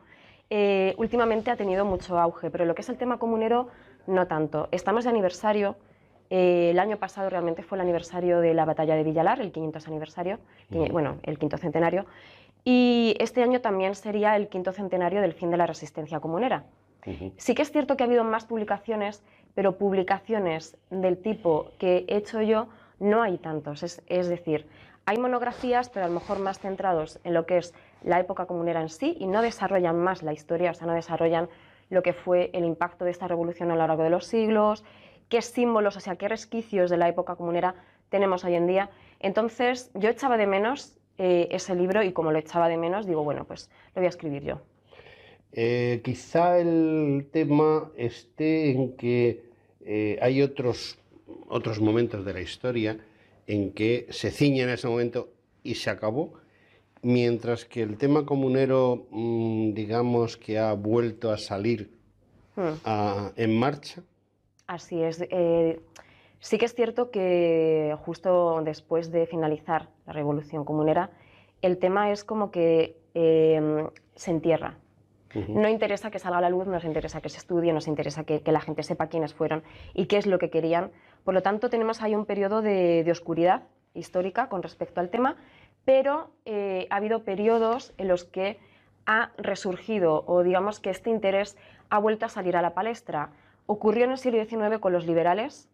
Speaker 3: Últimamente ha tenido mucho auge, pero lo que es el tema comunero, no tanto. Estamos de aniversario. El año pasado realmente fue el aniversario de la batalla de Villalar, el 500 aniversario, bueno, el 5º centenario, y este año también sería el 5º centenario del fin de la resistencia comunera. Sí que es cierto que ha habido más publicaciones, pero publicaciones del tipo que he hecho yo no hay tantos, es decir, hay monografías, pero a lo mejor más centrados en lo que es la época comunera en sí y no desarrollan más la historia, o sea, no desarrollan lo que fue el impacto de esta revolución a lo largo de los siglos, qué símbolos, o sea, qué resquicios de la época comunera tenemos hoy en día. Entonces, yo echaba de menos ese libro y como lo echaba de menos, digo, bueno, pues lo voy a escribir yo.
Speaker 1: Quizá el tema esté en que hay otros momentos de la historia en que se ciñe en ese momento y se acabó, mientras que el tema comunero, digamos que ha vuelto a salir en marcha.
Speaker 3: Así es. Sí que es cierto que justo después de finalizar la Revolución Comunera, el tema es como que se entierra. No interesa que salga a la luz, nos interesa que se estudie, nos interesa que la gente sepa quiénes fueron y qué es lo que querían. Por lo tanto, tenemos ahí un periodo de oscuridad histórica con respecto al tema, pero ha habido periodos en los que ha resurgido, o digamos que este interés ha vuelto a salir a la palestra. Ocurrió en el siglo XIX con los liberales,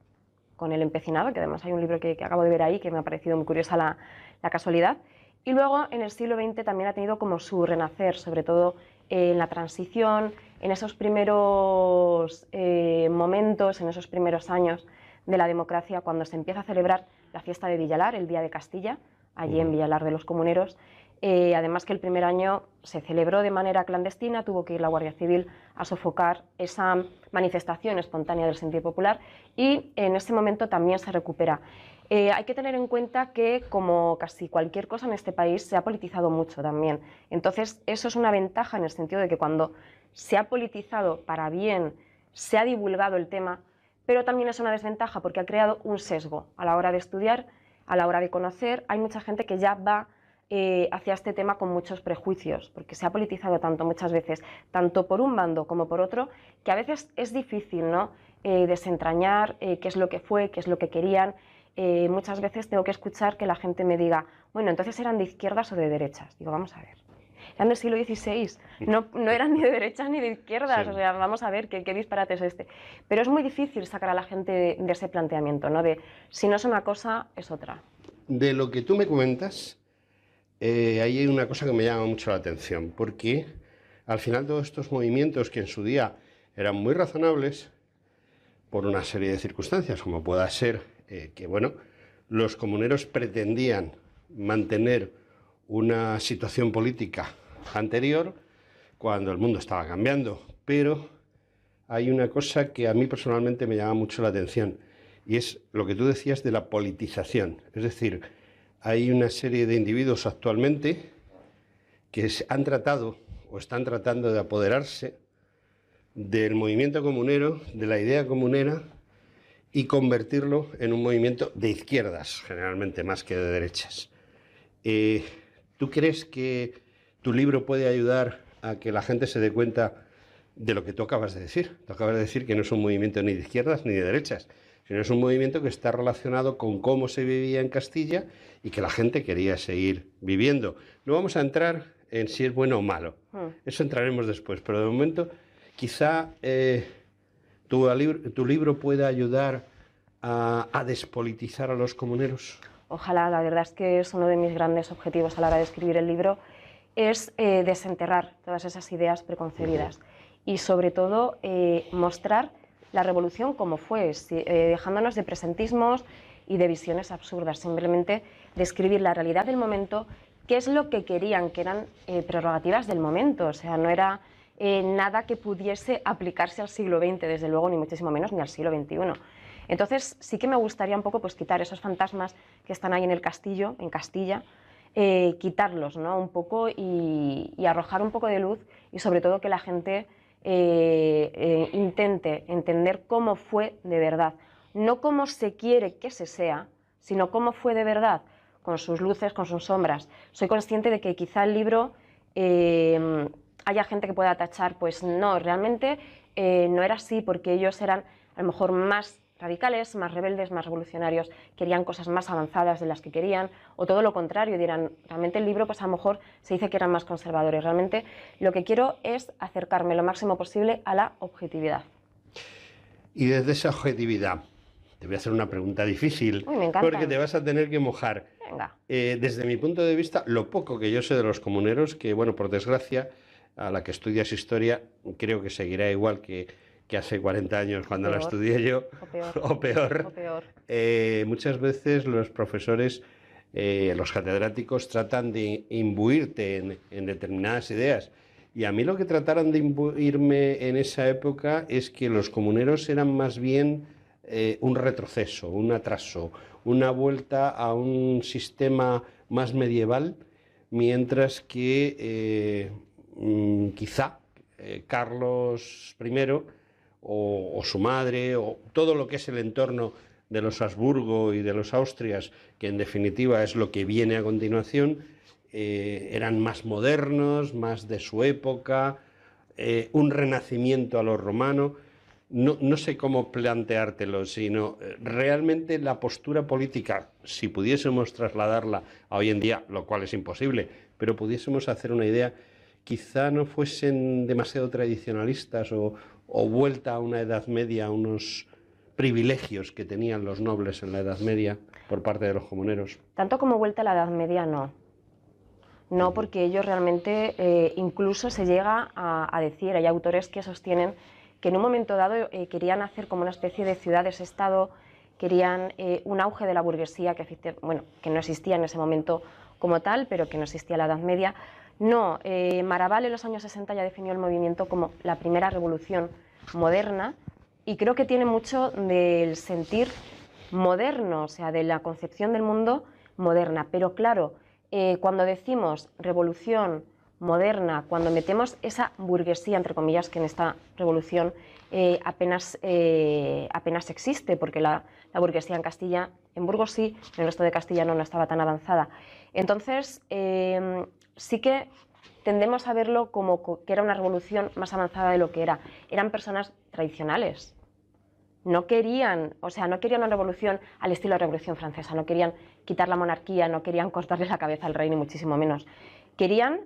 Speaker 3: con el empecinado, que además hay un libro que acabo de ver ahí que me ha parecido muy curiosa la casualidad. Y luego en el siglo XX también ha tenido como su renacer, sobre todo en la transición, en esos primeros momentos, en esos primeros años de la democracia, cuando se empieza a celebrar la fiesta de Villalar, el Día de Castilla, allí en Villalar de los Comuneros. Además que el primer año se celebró de manera clandestina, tuvo que ir la Guardia Civil a sofocar esa manifestación espontánea del sentir popular y en ese momento también se recupera. Hay que tener en cuenta que, como casi cualquier cosa en este país, se ha politizado mucho también. Entonces, eso es una ventaja en el sentido de que cuando se ha politizado para bien, se ha divulgado el tema, pero también es una desventaja porque ha creado un sesgo a la hora de estudiar, a la hora de conocer. Hay mucha gente que ya va hacia este tema con muchos prejuicios, porque se ha politizado tanto muchas veces, tanto por un bando como por otro, que a veces es difícil, ¿no? Desentrañar qué es lo que fue, qué es lo que querían. Muchas veces tengo que escuchar que la gente me diga, bueno, entonces eran de izquierdas o de derechas. Digo, vamos a ver, eran del siglo XVI, no eran ni de derechas ni de izquierdas, sí. O sea, vamos a ver qué disparate es este. Pero es muy difícil sacar a la gente de ese planteamiento, ¿no? De si no es una cosa, es otra.
Speaker 1: De lo que tú me comentas, ahí hay una cosa que me llama mucho la atención, porque al final todos estos movimientos que en su día eran muy razonables, por una serie de circunstancias, como pueda ser que, bueno, los comuneros pretendían mantener una situación política anterior cuando el mundo estaba cambiando, pero hay una cosa que a mí personalmente me llama mucho la atención y es lo que tú decías de la politización, es decir, hay una serie de individuos actualmente que han tratado o están tratando de apoderarse del movimiento comunero, de la idea comunera y convertirlo en un movimiento de izquierdas, generalmente más que de derechas. ¿Tú crees que tu libro puede ayudar a que la gente se dé cuenta de lo que tú acabas de decir? Tú acabas de decir que no es un movimiento ni de izquierdas ni de derechas, sino es un movimiento que está relacionado con cómo se vivía en Castilla y que la gente quería seguir viviendo. No vamos a entrar en si es bueno o malo, eso entraremos después, pero de momento quizá tu libro pueda ayudar a despolitizar a los comuneros.
Speaker 3: Ojalá, la verdad es que es uno de mis grandes objetivos a la hora de escribir el libro, es desenterrar todas esas ideas preconcebidas y sobre todo mostrar la revolución como fue, dejándonos de presentismos y de visiones absurdas, simplemente describir la realidad del momento, qué es lo que querían, que eran prerrogativas del momento, o sea, no era nada que pudiese aplicarse al siglo XX, desde luego, ni muchísimo menos, ni al siglo XXI. Entonces sí que me gustaría un poco pues quitar esos fantasmas que están ahí en el castillo, en Castilla, quitarlos, ¿no? Un poco y arrojar un poco de luz, y sobre todo que la gente intente entender cómo fue de verdad, no cómo se quiere que se sea, sino cómo fue de verdad, con sus luces, con sus sombras. Soy consciente de que quizá el libro haya gente que pueda tachar, pues no, realmente no era así, porque ellos eran a lo mejor más radicales, más rebeldes, más revolucionarios, querían cosas más avanzadas de las que querían, o todo lo contrario, dirán, realmente el libro pues a lo mejor se dice que eran más conservadores. Realmente lo que quiero es acercarme lo máximo posible a la objetividad.
Speaker 1: Y desde esa objetividad, te voy a hacer una pregunta difícil,
Speaker 3: Uy, me encanta.
Speaker 1: porque te vas a tener que mojar.
Speaker 3: Venga.
Speaker 1: Desde mi punto de vista, lo poco que yo sé de los comuneros, que bueno, por desgracia, a la que estudias historia, creo que seguirá igual que hace 40 años cuando la estudié yo, o peor. Muchas veces los profesores, los catedráticos, tratan de imbuirte en determinadas ideas. Y a mí lo que trataron de imbuirme en esa época es que los comuneros eran más bien un retroceso, un atraso, una vuelta a un sistema más medieval, mientras que quizá Carlos I o su madre, o todo lo que es el entorno de los Habsburgo y de los Austrias, que en definitiva es lo que viene a continuación, eran más modernos, más de su época, un renacimiento a lo romano. No sé cómo planteártelo, sino realmente la postura política, si pudiésemos trasladarla a hoy en día, lo cual es imposible, pero pudiésemos hacer una idea, quizá no fuesen demasiado tradicionalistas o vuelta a una Edad Media, a unos privilegios que tenían los nobles en la Edad Media por parte de los comuneros.
Speaker 3: Tanto como vuelta a la Edad Media, no. No, porque ellos realmente, incluso se llega a decir, hay autores que sostienen que en un momento dado querían hacer como una especie de ciudades-estado, querían un auge de la burguesía que no existía en ese momento como tal, pero que no existía en la Edad Media. No, Maraval en los años 60 ya definió el movimiento como la primera revolución moderna, y creo que tiene mucho del sentir moderno, o sea, de la concepción del mundo moderna. Pero claro, cuando decimos revolución moderna, cuando metemos esa burguesía, entre comillas, que en esta revolución apenas existe, porque la burguesía en Castilla, en Burgos sí, en el resto de Castilla no estaba tan avanzada. Entonces, sí que tendemos a verlo como que era una revolución más avanzada de lo que era. Eran personas tradicionales. No querían una revolución al estilo de la Revolución Francesa, no querían quitar la monarquía, no querían cortarle la cabeza al rey, ni muchísimo menos. Querían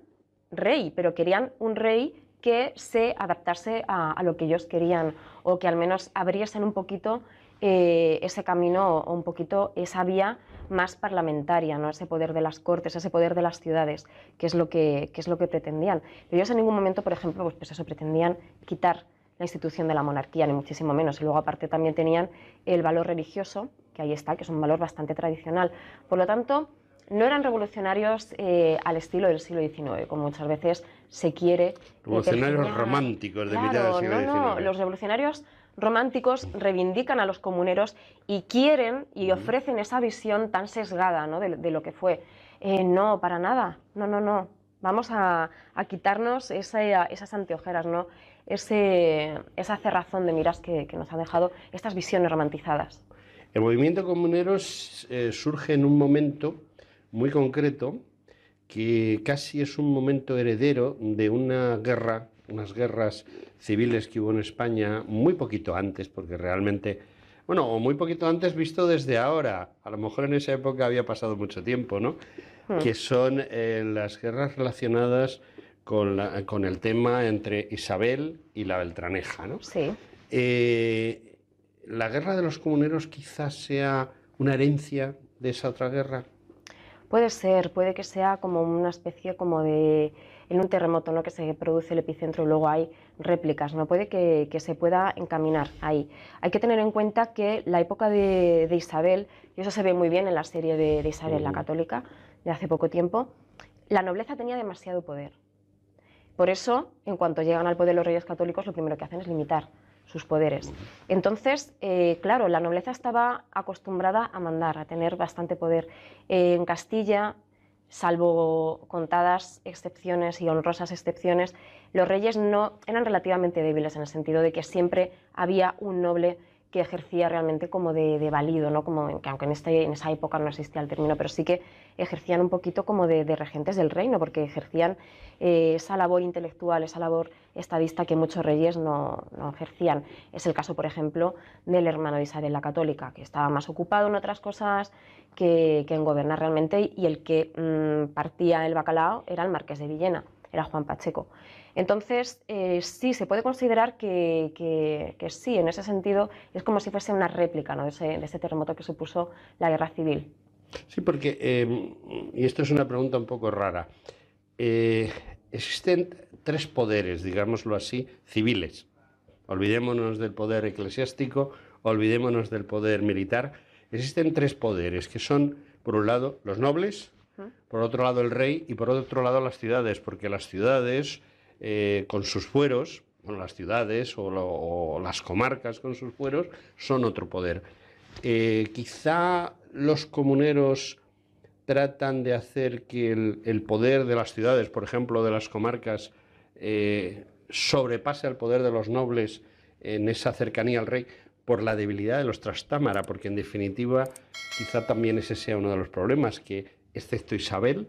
Speaker 3: rey, pero querían un rey que se adaptase a lo que ellos querían, o que al menos abriesen un poquito ese camino, o un poquito esa vía más parlamentaria, ¿no? Ese poder de las cortes, ese poder de las ciudades, que es lo que pretendían. Pero ellos en ningún momento, por ejemplo, pues eso, pretendían quitar la institución de la monarquía, ni muchísimo menos. Y luego aparte también tenían el valor religioso, que ahí está, que es un valor bastante tradicional. Por lo tanto, no eran revolucionarios al estilo del siglo XIX, como muchas veces se quiere.
Speaker 1: Revolucionarios románticos de mitad del siglo XIX.
Speaker 3: No, los revolucionarios románticos reivindican a los comuneros y quieren y ofrecen esa visión tan sesgada, ¿no? de lo que fue. No, para nada, no. Vamos a quitarnos esas anteojeras, ¿no? Esa cerrazón de miras que nos han dejado estas visiones romantizadas.
Speaker 1: El movimiento comunero surge en un momento muy concreto, que casi es un momento heredero de unas guerras civiles que hubo en España muy poquito antes, porque realmente, o muy poquito antes visto desde ahora, a lo mejor en esa época había pasado mucho tiempo, ¿no? Que son las guerras relacionadas con el tema entre Isabel y la Beltraneja, ¿no?
Speaker 3: Sí.
Speaker 1: ¿La guerra de los comuneros quizás sea una herencia de esa otra guerra?
Speaker 3: Puede ser, puede que sea como una especie como de, en un terremoto, ¿no? Que se produce el epicentro y luego hay réplicas, ¿no? Puede que se pueda encaminar ahí. Hay que tener en cuenta que la época de Isabel, y eso se ve muy bien en la serie de Isabel la Católica, de hace poco tiempo, la nobleza tenía demasiado poder. Por eso, en cuanto llegan al poder los reyes católicos, lo primero que hacen es limitar sus poderes. Entonces, claro, la nobleza estaba acostumbrada a mandar, a tener bastante poder. En Castilla, salvo contadas excepciones y honrosas excepciones, los reyes no eran relativamente débiles en el sentido de que siempre había un noble que ejercía realmente como de valido, ¿no? Como que aunque en esa época no existía el término, pero sí que ejercían un poquito como de regentes del reino, porque ejercían esa labor intelectual, esa labor estadista que muchos reyes no ejercían. Es el caso, por ejemplo, del hermano de Isabel la Católica, que estaba más ocupado en otras cosas que en gobernar realmente, y el que partía el bacalao era el marqués de Villena, era Juan Pacheco. Entonces, sí, se puede considerar que sí, en ese sentido es como si fuese una réplica, ¿no? de ese terremoto que supuso la guerra civil.
Speaker 1: Sí, porque, y esto es una pregunta un poco rara, existen tres poderes, digámoslo así, civiles. Olvidémonos del poder eclesiástico, olvidémonos del poder militar. Existen tres poderes, que son, por un lado, los nobles, por otro lado el rey y por otro lado las ciudades, porque las ciudades con sus fueros, bueno, las ciudades o las comarcas con sus fueros son otro poder. Quizá los comuneros tratan de hacer que el poder de las ciudades, por ejemplo, de las comarcas, sobrepase al poder de los nobles en esa cercanía al rey por la debilidad de los Trastámara, porque en definitiva quizá también ese sea uno de los problemas, que excepto Isabel,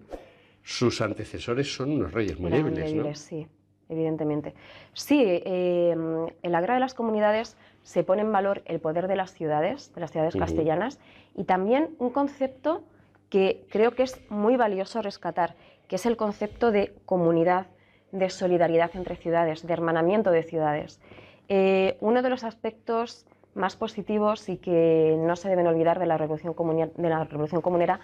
Speaker 1: sus antecesores son unos reyes muy débiles, ¿no?
Speaker 3: Sí, evidentemente. Sí, en la Guerra de las Comunidades se pone en valor el poder de las ciudades castellanas, y también un concepto que creo que es muy valioso rescatar, que es el concepto de comunidad, de solidaridad entre ciudades, de hermanamiento de ciudades. Uno de los aspectos más positivos y que no se deben olvidar de la Revolución Comunera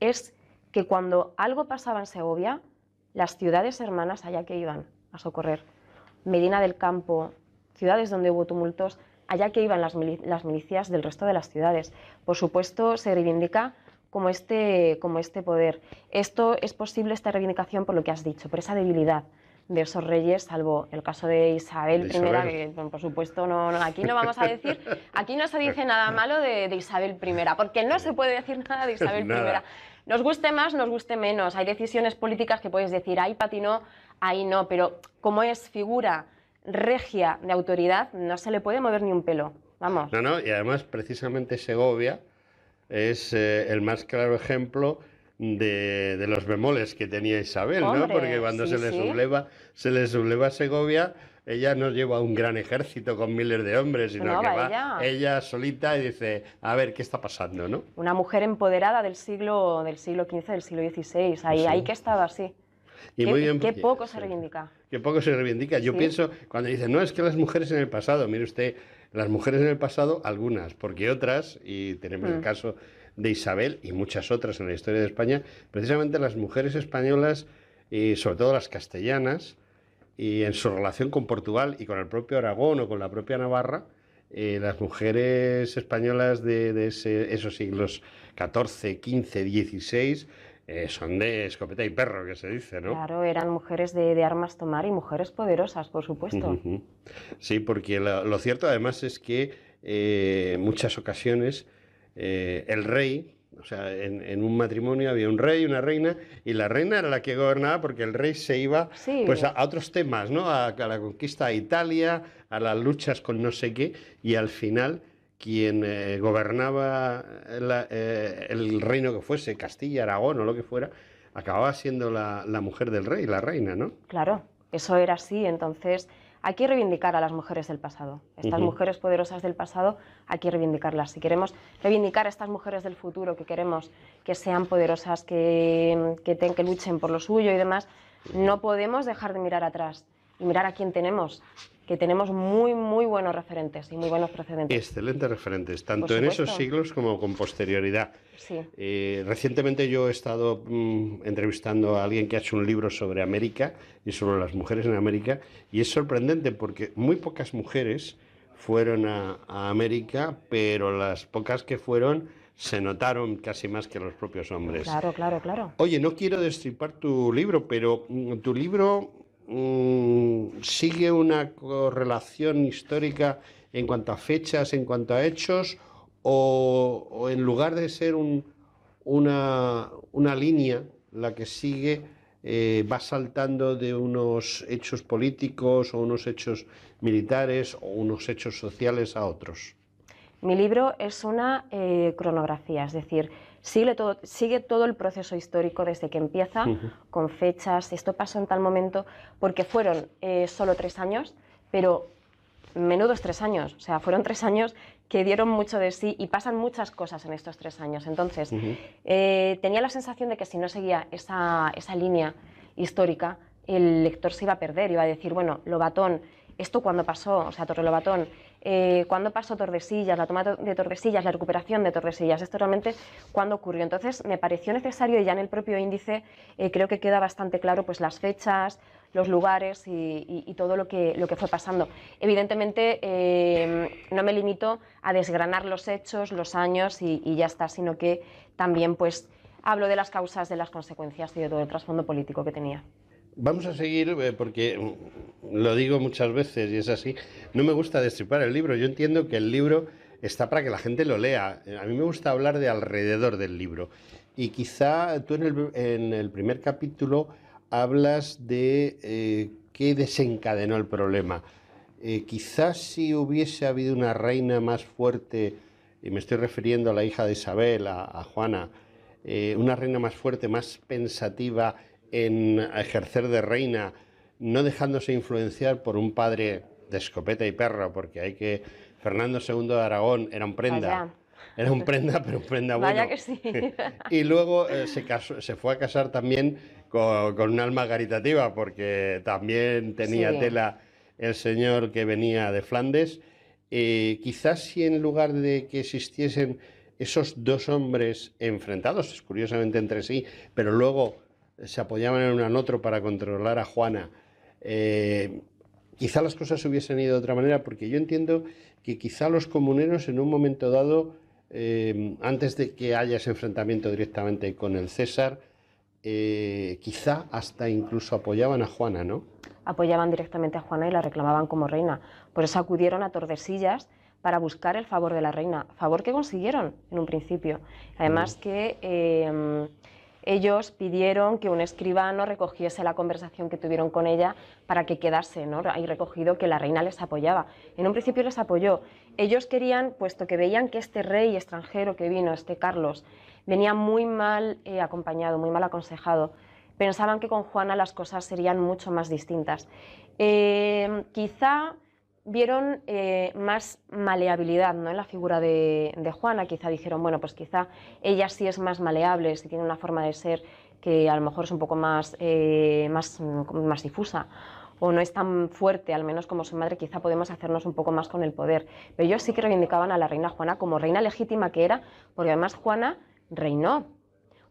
Speaker 3: es que cuando algo pasaba en Segovia, las ciudades hermanas allá que iban a socorrer, Medina del Campo, ciudades donde hubo tumultos, allá que iban las milicias del resto de las ciudades. Por supuesto, se reivindica como este poder. Esto es posible, esta reivindicación, por lo que has dicho, por esa debilidad de esos reyes, salvo el caso de Isabel I, que por supuesto aquí no vamos a decir, aquí no se dice nada malo de Isabel I, porque no se puede decir nada de Isabel I. Nos guste más, nos guste menos. Hay decisiones políticas que puedes decir, ahí patinó, ahí no, pero como es figura regia de autoridad, no se le puede mover ni un pelo. Vamos.
Speaker 1: No, y además precisamente Segovia es el más claro ejemplo de los bemoles que tenía Isabel,
Speaker 3: Hombre,
Speaker 1: ¿no? Porque cuando se le subleva Segovia, ella no lleva un gran ejército con miles de hombres, sino que va ella solita y dice, a ver, ¿qué está pasando, no?
Speaker 3: Una mujer empoderada del siglo XV, del siglo XVI, ahí que estaba así.
Speaker 1: Y muy bien,
Speaker 3: qué poco se reivindica.
Speaker 1: Qué poco se reivindica. Yo pienso, cuando dicen, no, es que las mujeres en el pasado, mire usted, las mujeres en el pasado, algunas, porque otras, y tenemos el caso de Isabel y muchas otras en la historia de España, precisamente las mujeres españolas, y sobre todo las castellanas, y en su relación con Portugal y con el propio Aragón o con la propia Navarra, las mujeres españolas de esos siglos XIV, XV, XVI, son de escopeta y perro, que se dice, ¿no?
Speaker 3: Claro, eran mujeres de armas tomar y mujeres poderosas, por supuesto.
Speaker 1: Sí, porque lo cierto además es que en muchas ocasiones el rey, o sea, en un matrimonio había un rey y una reina, y la reina era la que gobernaba porque el rey se iba pues a otros temas, ¿no? A la conquista de Italia, a las luchas con no sé qué, y al final quien gobernaba el reino que fuese, Castilla, Aragón o lo que fuera, acababa siendo la mujer del rey, la reina, ¿no?
Speaker 3: Claro, eso era así. Entonces hay que reivindicar a las mujeres del pasado. Estas mujeres poderosas del pasado hay que reivindicarlas. Si queremos reivindicar a estas mujeres del futuro, que queremos que sean poderosas, que luchen por lo suyo y demás, no podemos dejar de mirar atrás y mirar a quién tenemos, que tenemos muy, muy buenos referentes y muy buenos precedentes.
Speaker 1: Excelentes referentes, tanto en esos siglos como con posterioridad.
Speaker 3: Sí.
Speaker 1: Recientemente yo he estado entrevistando a alguien que ha hecho un libro sobre América y sobre las mujeres en América, y es sorprendente porque muy pocas mujeres fueron a América, pero las pocas que fueron se notaron casi más que los propios hombres.
Speaker 3: Claro.
Speaker 1: Oye, no quiero destripar tu libro, pero tu libro sigue una correlación histórica en cuanto a fechas, en cuanto a hechos, o en lugar de ser una línea la que sigue, va saltando de unos hechos políticos o unos hechos militares o unos hechos sociales a otros.
Speaker 3: Mi libro es una cronografía, es decir, sigue todo el proceso histórico desde que empieza, con fechas, esto pasó en tal momento, porque fueron solo 3 años, pero menudos 3 años, o sea, fueron 3 años que dieron mucho de sí y pasan muchas cosas en estos 3 años. Entonces, tenía la sensación de que si no seguía esa línea histórica, el lector se iba a perder, iba a decir, bueno, Lobatón, ¿esto cuándo pasó? O sea, Torrelobatón, ¿cuándo pasó Tordesillas, la toma de Tordesillas, la recuperación de Tordesillas? ¿Esto realmente cuándo ocurrió? Entonces, me pareció necesario, y ya en el propio índice creo que queda bastante claro pues las fechas, los lugares y todo lo que fue pasando. Evidentemente, no me limito a desgranar los hechos, los años y ya está, sino que también pues hablo de las causas, de las consecuencias y de todo el trasfondo político que tenía.
Speaker 1: Vamos a seguir, porque lo digo muchas veces y es así, no me gusta destripar el libro, yo entiendo que el libro está para que la gente lo lea, a mí me gusta hablar de alrededor del libro, y quizá tú en el primer capítulo hablas de qué desencadenó el problema. Quizás si hubiese habido una reina más fuerte, y me estoy refiriendo a la hija de Isabel, a Juana, una reina más fuerte, más pensativa en ejercer de reina, no dejándose influenciar por un padre de escopeta y perro, porque Fernando II de Aragón era un prenda.
Speaker 3: Vaya.
Speaker 1: Era un prenda, pero un prenda bueno.
Speaker 3: Vaya que sí.
Speaker 1: Y luego se fue a casar también con un alma caritativa, porque también tenía
Speaker 3: Sí.
Speaker 1: tela el señor que venía de Flandes. Quizás si en lugar de que existiesen esos dos hombres enfrentados, curiosamente entre sí, pero luego se apoyaban en uno en otro para controlar a Juana, quizá las cosas hubiesen ido de otra manera, porque yo entiendo que quizá los comuneros en un momento dado, antes de que haya ese enfrentamiento directamente con el César, quizá hasta incluso apoyaban a Juana, ¿no?
Speaker 3: Apoyaban directamente a Juana y la reclamaban como reina. Por eso acudieron a Tordesillas para buscar el favor de la reina, favor que consiguieron en un principio. Además que ellos pidieron que un escribano recogiese la conversación que tuvieron con ella para que quedase, ¿no?, ahí recogido que la reina les apoyaba. En un principio les apoyó. Ellos querían, puesto que veían que este rey extranjero que vino, este Carlos, venía muy mal acompañado, muy mal aconsejado, pensaban que con Juana las cosas serían mucho más distintas. Quizá vieron más maleabilidad, ¿no?, en la figura de Juana. Quizá dijeron, bueno, pues quizá ella sí es más maleable, sí tiene una forma de ser que a lo mejor es un poco más difusa, o no es tan fuerte, al menos como su madre, quizá podemos hacernos un poco más con el poder. Pero ellos sí que reivindicaban a la reina Juana como reina legítima que era, porque además Juana reinó.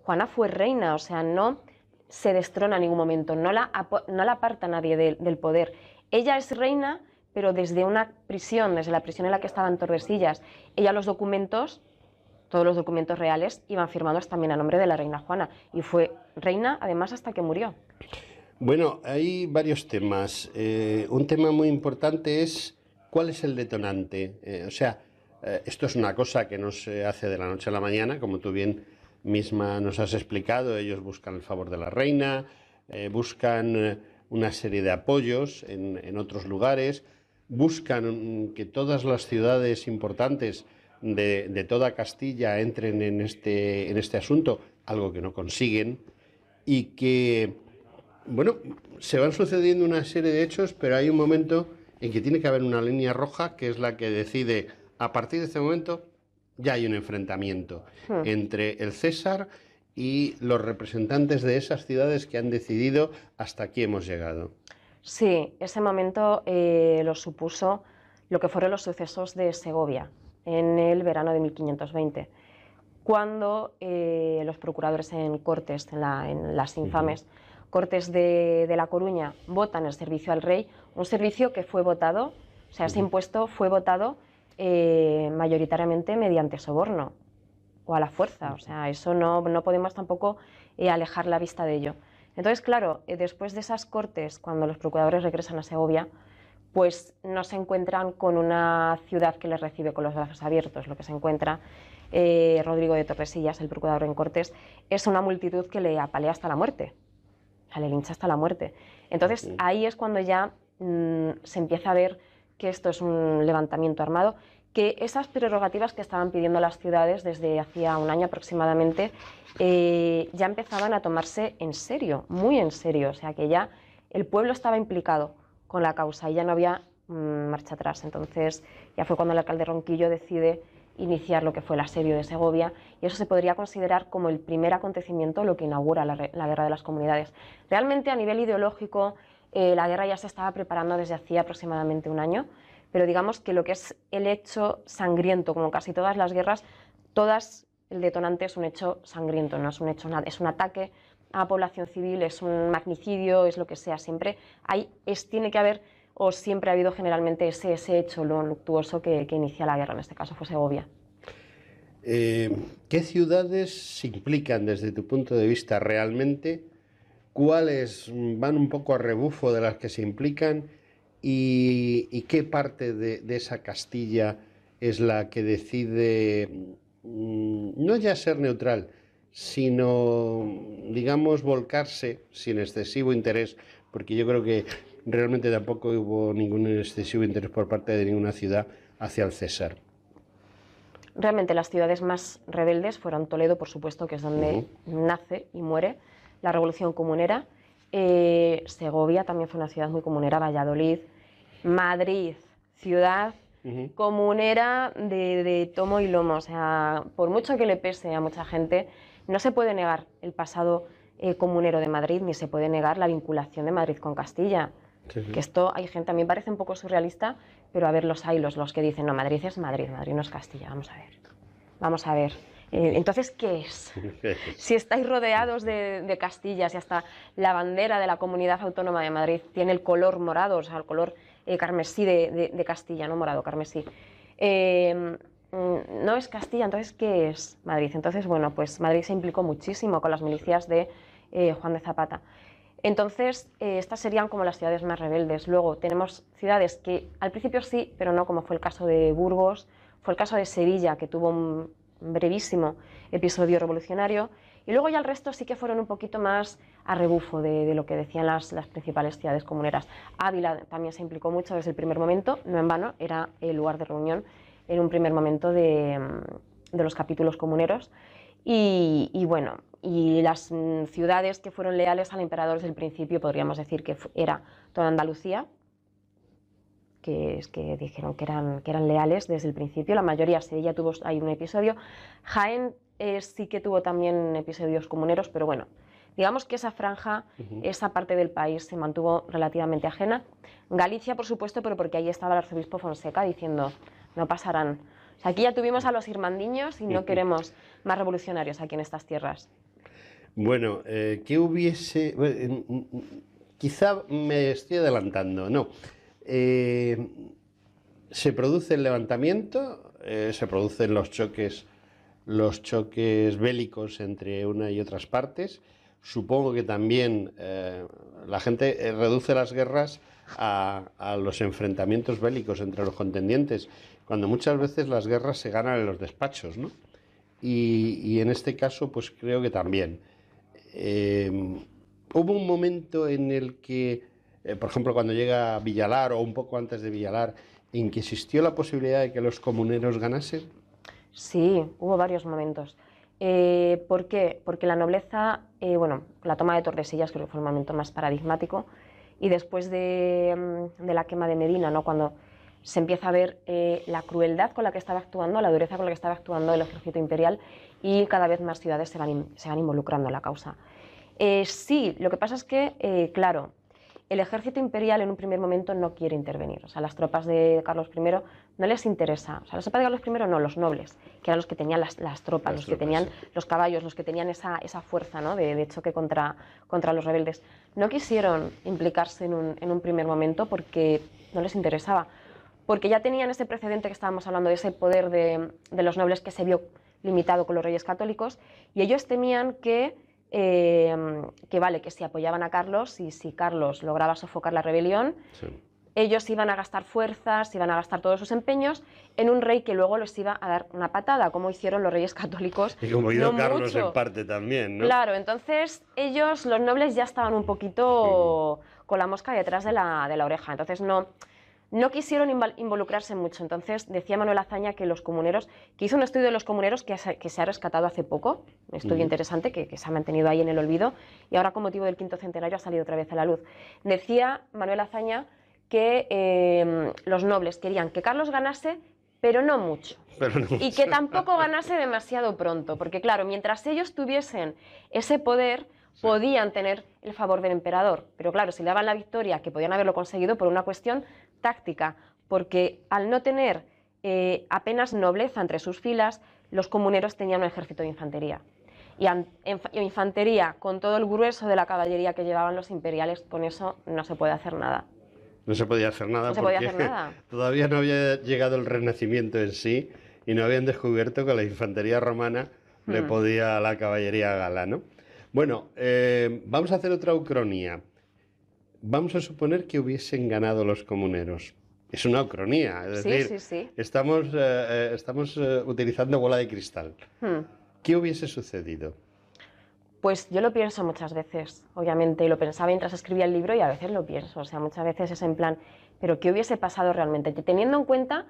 Speaker 3: Juana fue reina, o sea, no se destrona en ningún momento, no la aparta nadie del poder. Ella es reina, pero desde una prisión, desde la prisión en la que estaba en Tordesillas. Ella los documentos, todos los documentos reales, iban firmados también a nombre de la reina Juana, y fue reina además hasta que murió.
Speaker 1: Bueno, hay varios temas. Un tema muy importante es cuál es el detonante. Esto es una cosa que no se hace de la noche a la mañana, como tú bien misma nos has explicado. Ellos buscan el favor de la reina, buscan una serie de apoyos en otros lugares, buscan que todas las ciudades importantes de toda Castilla entren en este asunto, algo que no consiguen, y que, bueno, se van sucediendo una serie de hechos, pero hay un momento en que tiene que haber una línea roja, que es la que decide, a partir de este momento, ya hay un enfrentamiento entre el César y los representantes de esas ciudades que han decidido hasta aquí hemos llegado.
Speaker 3: Sí, ese momento lo supuso lo que fueron los sucesos de Segovia en el verano de 1520, cuando los procuradores en Cortes, en las infames Cortes de La Coruña, votan el servicio al rey, un servicio que fue votado, o sea, ese impuesto fue votado mayoritariamente mediante soborno o a la fuerza. O sea, eso no podemos tampoco alejar la vista de ello. Entonces, claro, después de esas cortes, cuando los procuradores regresan a Segovia, pues no se encuentran con una ciudad que les recibe con los brazos abiertos. Lo que se encuentra Rodrigo de Tordesillas, el procurador en Cortes, es una multitud que le apalea hasta la muerte, o sea, le lincha hasta la muerte. Entonces ahí es cuando ya se empieza a ver que esto es un levantamiento armado, que esas prerrogativas que estaban pidiendo las ciudades desde hacía un año aproximadamente ya empezaban a tomarse en serio, muy en serio, o sea que ya el pueblo estaba implicado con la causa y ya no había marcha atrás. Entonces ya fue cuando el alcalde Ronquillo decide iniciar lo que fue el asedio de Segovia, y eso se podría considerar como el primer acontecimiento, lo que inaugura la Guerra de las Comunidades. Realmente a nivel ideológico la guerra ya se estaba preparando desde hacía aproximadamente un año, pero digamos que lo que es el hecho sangriento, como casi todas las guerras, todas el detonante es un hecho sangriento, no es un hecho, es un ataque a población civil, es un magnicidio, es lo que sea, siempre tiene que haber, o siempre ha habido generalmente ese hecho lo luctuoso que inicia la guerra, en este caso fue Segovia.
Speaker 1: ¿Qué ciudades se implican desde tu punto de vista realmente? ¿Cuáles van un poco a rebufo de las que se implican? ¿Y qué parte de esa Castilla es la que decide no ya ser neutral, sino, digamos, volcarse sin excesivo interés? Porque yo creo que realmente tampoco hubo ningún excesivo interés por parte de ninguna ciudad hacia el César.
Speaker 3: Realmente las ciudades más rebeldes fueron Toledo, por supuesto, que es donde nace y muere la Revolución Comunera. Segovia también fue una ciudad muy comunera, Valladolid, Madrid, ciudad comunera de tomo y lomo. O sea, por mucho que le pese a mucha gente, no se puede negar el pasado comunero de Madrid, ni se puede negar la vinculación de Madrid con Castilla. Que esto hay gente, a mí me parece un poco surrealista, pero a ver, los hay los que dicen, no, Madrid es Madrid, Madrid no es Castilla, vamos a ver. Entonces, ¿qué es? Si estáis rodeados de Castilla, si hasta la bandera de la Comunidad Autónoma de Madrid tiene el color morado, o sea, el color carmesí de Castilla, no morado, carmesí. No es Castilla, entonces, ¿qué es Madrid? Entonces, bueno, pues Madrid se implicó muchísimo con las milicias de Juan de Zapata. Entonces, estas serían como las ciudades más rebeldes. Luego tenemos ciudades que al principio sí, pero no, como fue el caso de Burgos, fue el caso de Sevilla, que tuvo un brevísimo episodio revolucionario, y luego ya el resto sí que fueron un poquito más a rebufo de lo que decían las principales ciudades comuneras. Ávila también se implicó mucho desde el primer momento, no en vano, era el lugar de reunión en un primer momento de los capítulos comuneros. Y bueno, y las ciudades que fueron leales al emperador desde el principio, podríamos decir que era toda Andalucía, que es que dijeron que eran leales desde el principio. La mayoría, Sevilla tuvo ahí un episodio. Jaén sí que tuvo también episodios comuneros, pero bueno, digamos que esa franja, esa parte del país se mantuvo relativamente ajena. Galicia, por supuesto, pero porque ahí estaba el arzobispo Fonseca diciendo, no pasarán. O sea, aquí ya tuvimos a los irmandiños y no queremos más revolucionarios aquí en estas tierras.
Speaker 1: Bueno, ¿qué hubiese...? Quizá me estoy adelantando, no. Se produce el levantamiento, se producen los choques bélicos entre una y otras partes. Supongo que también la gente reduce las guerras a los enfrentamientos bélicos entre los contendientes, cuando muchas veces las guerras se ganan en los despachos, ¿no? Y en este caso, pues creo que también. Hubo un momento en el que, por ejemplo, cuando llega Villalar o un poco antes de Villalar, en que existió la posibilidad de que los comuneros ganasen.
Speaker 3: Sí, hubo varios momentos. ¿Por qué? Porque la nobleza, bueno, la toma de Tordesillas creo que fue el momento más paradigmático, y después de la quema de Medina, ¿no? Cuando se empieza a ver la crueldad con la que estaba actuando, la dureza con la que estaba actuando el ejército imperial, y cada vez más ciudades se van involucrando en la causa. Sí, lo que pasa es que, claro, el ejército imperial en un primer momento no quiere intervenir. O sea, las tropas de Carlos I no les interesa. O sea, las tropas de Carlos I no, los nobles, que eran los que tenían las tropas, los que tenían los caballos, los que tenían esa fuerza, ¿no? de choque contra los rebeldes. No quisieron implicarse en un primer momento porque no les interesaba. Porque ya tenían ese precedente que estábamos hablando, de ese poder de los nobles que se vio limitado con los reyes católicos, y ellos temían que que vale, que si apoyaban a Carlos y si Carlos lograba sofocar la rebelión,
Speaker 1: Sí.
Speaker 3: ellos iban a gastar fuerzas, iban a gastar todos sus empeños en un rey que luego les iba a dar una patada, como hicieron los reyes católicos.
Speaker 1: Y como hizo
Speaker 3: no
Speaker 1: Carlos
Speaker 3: mucho.
Speaker 1: en parte también, ¿no?
Speaker 3: Claro, entonces ellos, los nobles, ya estaban un poquito con la mosca detrás de la oreja, entonces no quisieron involucrarse mucho. Entonces decía Manuel Azaña que los comuneros, que hizo un estudio de los comuneros que se ha rescatado hace poco, un estudio interesante que se ha mantenido ahí en el olvido y ahora con motivo del 5º centenario ha salido otra vez a la luz. Decía Manuel Azaña que los nobles querían que Carlos ganase, pero no mucho.
Speaker 1: Pero no
Speaker 3: Y que tampoco ganase demasiado pronto, porque claro, mientras ellos tuviesen ese poder, podían tener el favor del emperador. Pero claro, si le daban la victoria, que podían haberlo conseguido por una cuestión táctica, porque al no tener apenas nobleza entre sus filas, los comuneros tenían un ejército de infantería. Y infantería, con todo el grueso de la caballería que llevaban los imperiales, con eso no se puede hacer nada.
Speaker 1: No se podía hacer nada
Speaker 3: No se
Speaker 1: porque
Speaker 3: podía hacer nada.
Speaker 1: todavía no había llegado el Renacimiento en sí y no habían descubierto que la infantería romana le podía a la caballería gala, ¿no? Bueno, vamos a hacer otra ucronía. Vamos a suponer que hubiesen ganado los comuneros. Es una ucronía, es decir,
Speaker 3: Sí.
Speaker 1: estamos utilizando bola de cristal. ¿Qué hubiese sucedido?
Speaker 3: Pues yo lo pienso muchas veces, obviamente, y lo pensaba mientras escribía el libro y a veces lo pienso, o sea, muchas veces es en plan, pero ¿qué hubiese pasado realmente? Teniendo en cuenta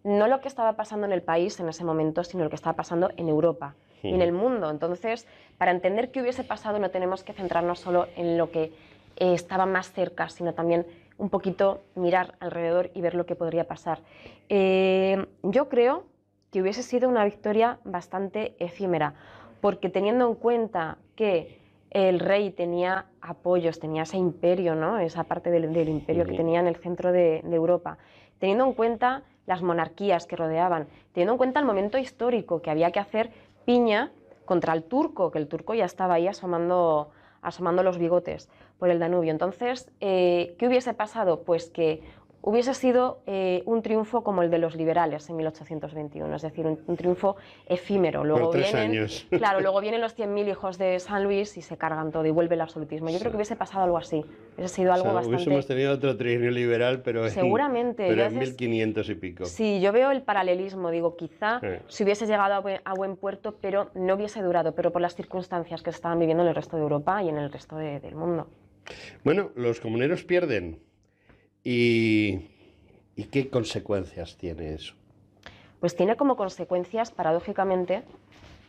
Speaker 3: no lo que estaba pasando en el país en ese momento, sino lo que estaba pasando en Europa y en el mundo. Entonces, para entender qué hubiese pasado no tenemos que centrarnos solo en lo que estaba más cerca, sino también un poquito mirar alrededor y ver lo que podría pasar. Yo creo que hubiese sido una victoria bastante efímera, porque teniendo en cuenta que el rey tenía apoyos, tenía ese imperio, ¿no? Esa parte del imperio que tenía en el centro de Europa, teniendo en cuenta las monarquías que rodeaban, teniendo en cuenta el momento histórico que había que hacer piña contra el turco, que el turco ya estaba ahí asomando los bigotes por el Danubio. Entonces, ¿qué hubiese pasado? Pues que hubiese sido un triunfo como el de los liberales en 1821, es decir, un triunfo efímero. Luego
Speaker 1: Por 3 años.
Speaker 3: Claro, luego vienen los 100.000 hijos de San Luis y se cargan todo y vuelve el absolutismo. Yo creo que hubiese pasado algo así, hubiese sido algo bastante...
Speaker 1: Hubiésemos tenido otro trienio liberal, pero
Speaker 3: Seguramente.
Speaker 1: pero
Speaker 3: Yo a
Speaker 1: en
Speaker 3: veces-
Speaker 1: 1500 y pico.
Speaker 3: Sí, yo veo el paralelismo, digo, quizá si hubiese llegado a buen puerto, pero no hubiese durado, pero por las circunstancias que se estaban viviendo en el resto de Europa y en el resto del mundo.
Speaker 1: Bueno, los comuneros pierden. ¿Y qué consecuencias tiene eso?
Speaker 3: Pues tiene como consecuencias, paradójicamente,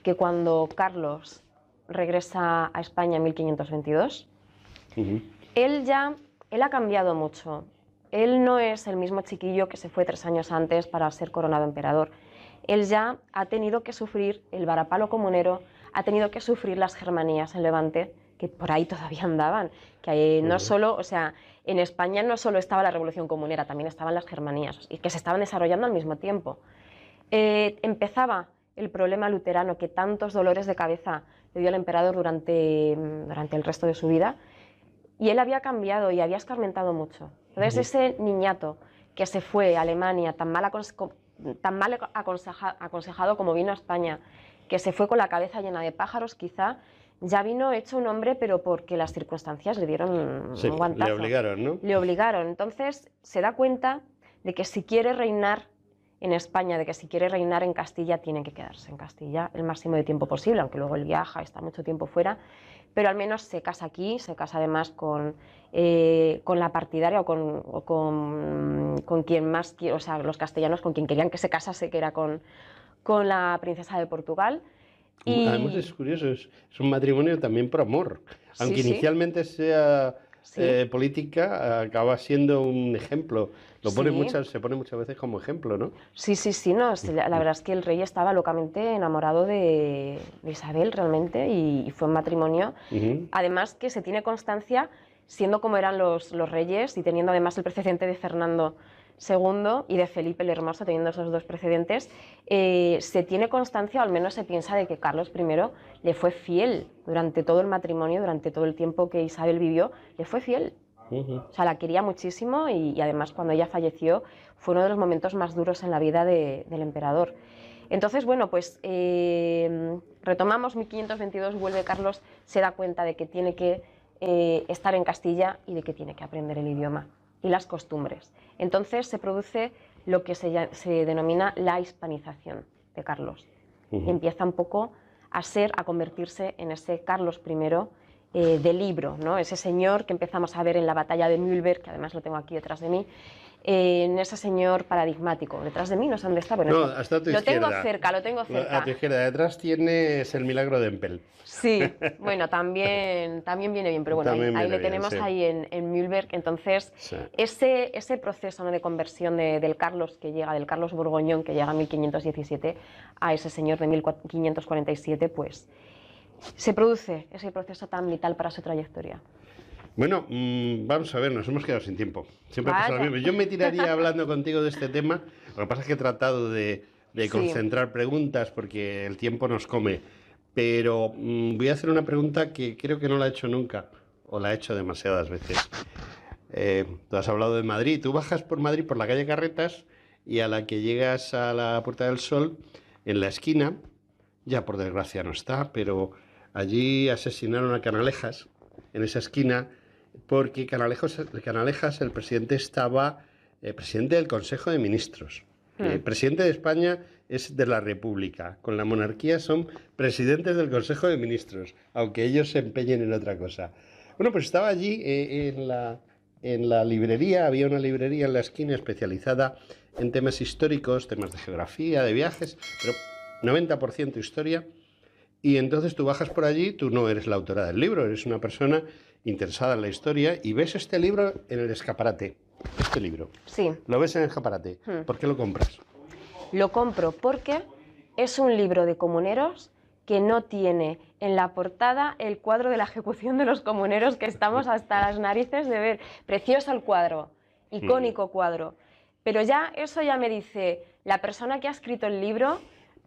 Speaker 3: que cuando Carlos regresa a España en 1522, él ha cambiado mucho. Él no es el mismo chiquillo que se fue 3 años antes para ser coronado emperador. Él ya ha tenido que sufrir el varapalo comunero, ha tenido que sufrir las Germanías en Levante, que por ahí todavía andaban, que no solo, o sea, en España no solo estaba la Revolución Comunera, también estaban las Germanías, y que se estaban desarrollando al mismo tiempo. Empezaba el problema luterano que tantos dolores de cabeza le dio al emperador durante el resto de su vida, y él había cambiado y había escarmentado mucho. Entonces ese niñato que se fue a Alemania tan mal aconsejado como vino a España, que se fue con la cabeza llena de pájaros, quizá ya vino hecho un hombre, pero porque las circunstancias le dieron un guantazo.
Speaker 1: Le obligaron, ¿no?
Speaker 3: Le obligaron. Entonces se da cuenta de que si quiere reinar en España, de que si quiere reinar en Castilla, tiene que quedarse en Castilla el máximo de tiempo posible, aunque luego él viaja, está mucho tiempo fuera, pero al menos se casa aquí, se casa además con la partidaria o con quien más, o sea, los castellanos con quien querían que se casase, que era con la princesa de Portugal. Y...
Speaker 1: Además es curioso, es un matrimonio también por amor. Aunque
Speaker 3: Sí.
Speaker 1: inicialmente sea
Speaker 3: Sí.
Speaker 1: política, acaba siendo un ejemplo. Se pone
Speaker 3: Sí.
Speaker 1: muchas veces como ejemplo, ¿no?
Speaker 3: Sí, no, la verdad es que el rey estaba locamente enamorado de Isabel realmente y fue un matrimonio, además que se tiene constancia, siendo como eran los reyes y teniendo además el precedente de Fernando II y de Felipe el Hermoso, teniendo esos 2 precedentes, se tiene constancia, o al menos se piensa, de que Carlos I le fue fiel durante todo el matrimonio, durante todo el tiempo que Isabel vivió, le fue fiel. O sea, la quería muchísimo y además cuando ella falleció fue uno de los momentos más duros en la vida del emperador. Entonces, bueno, pues retomamos 1522, vuelve Carlos, se da cuenta de que tiene que estar en Castilla y de que tiene que aprender el idioma y las costumbres. Entonces se produce lo que se denomina la hispanización de Carlos. Y empieza un poco a convertirse en ese Carlos I del libro, ¿no? Ese señor que empezamos a ver en la batalla de Mühlberg, que además lo tengo aquí detrás de mí, en ese señor paradigmático. Detrás de mí, no sé dónde está. Bueno,
Speaker 1: no, hasta a tu izquierda.
Speaker 3: Lo tengo cerca.
Speaker 1: A tu izquierda, detrás tienes el milagro de Empel.
Speaker 3: Sí, bueno, también viene bien, pero bueno, ahí le tenemos
Speaker 1: sí.
Speaker 3: ahí en Mühlberg. Entonces,
Speaker 1: Sí.
Speaker 3: ese proceso, ¿no?, de conversión del Carlos del Carlos Borgoñón, que llega a 1517, a ese señor de 1547, pues se produce ese proceso tan vital para su trayectoria.
Speaker 1: Bueno, vamos a ver, nos hemos quedado sin tiempo. Siempre pasa lo
Speaker 3: Vaya.
Speaker 1: mismo. Yo me tiraría hablando contigo de este tema. Lo que pasa es que he tratado de
Speaker 3: Sí.
Speaker 1: concentrar preguntas porque el tiempo nos come. Pero voy a hacer una pregunta que creo que no la he hecho nunca, o la he hecho demasiadas veces. Tú has hablado de Madrid. Tú bajas por Madrid, por la calle Carretas, y a la que llegas a la Puerta del Sol, en la esquina, ya por desgracia no está, pero allí asesinaron a Canalejas, en esa esquina, porque Canalejas, el presidente, estaba presidente del Consejo de Ministros. El presidente de España es de la República. Con la monarquía son presidentes del Consejo de Ministros, aunque ellos se empeñen en otra cosa. Bueno, pues estaba allí en la librería, había una librería en la esquina especializada en temas históricos, temas de geografía, de viajes, pero 90% historia. Y entonces tú bajas por allí, tú no eres la autora del libro, eres una persona interesada en la historia y ves este libro en el escaparate. Este libro.
Speaker 3: Sí.
Speaker 1: Lo ves en el escaparate. ¿Por qué lo compras?
Speaker 3: Lo compro porque es un libro de comuneros que no tiene en la portada el cuadro de la ejecución de los comuneros, que estamos hasta las narices de ver. Precioso el cuadro, icónico cuadro. Pero ya eso ya me dice, la persona que ha escrito el libro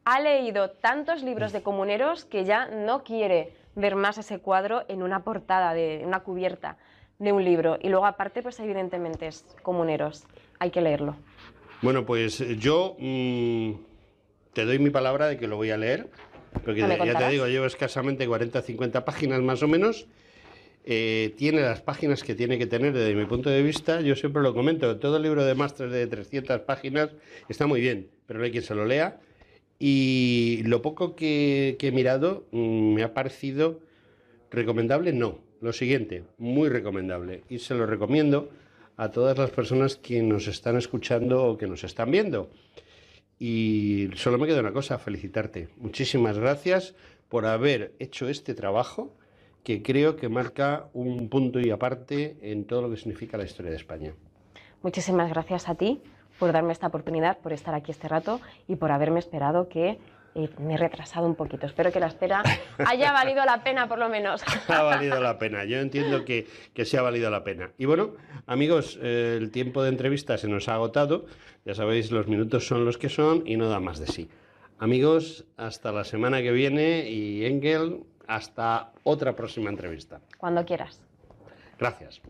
Speaker 3: ha leído tantos libros de comuneros que ya no quiere ver más ese cuadro en una portada, de una cubierta de un libro. Y luego aparte, pues evidentemente es comuneros, hay que leerlo.
Speaker 1: Bueno, pues yo te doy mi palabra de que lo voy a leer, porque ya te digo, llevo escasamente 40-50 páginas más o menos. Tiene las páginas que tiene que tener desde mi punto de vista. Yo siempre lo comento, todo el libro de máster de 300 páginas está muy bien, pero no hay quien se lo lea. Y lo poco que he mirado me ha parecido recomendable, no. Lo siguiente, muy recomendable. Y se lo recomiendo a todas las personas que nos están escuchando o que nos están viendo. Y solo me queda una cosa, felicitarte. Muchísimas gracias por haber hecho este trabajo que creo que marca un punto y aparte en todo lo que significa la historia de España.
Speaker 3: Muchísimas gracias a ti por darme esta oportunidad, por estar aquí este rato y por haberme esperado, que me he retrasado un poquito. Espero que la espera haya valido la pena, por lo menos.
Speaker 1: Ha valido la pena. Yo entiendo que sí ha valido la pena. Y bueno, amigos, el tiempo de entrevista se nos ha agotado. Ya sabéis, los minutos son los que son y no da más de sí. Amigos, hasta la semana que viene y Engel, hasta otra próxima entrevista.
Speaker 3: Cuando quieras.
Speaker 1: Gracias.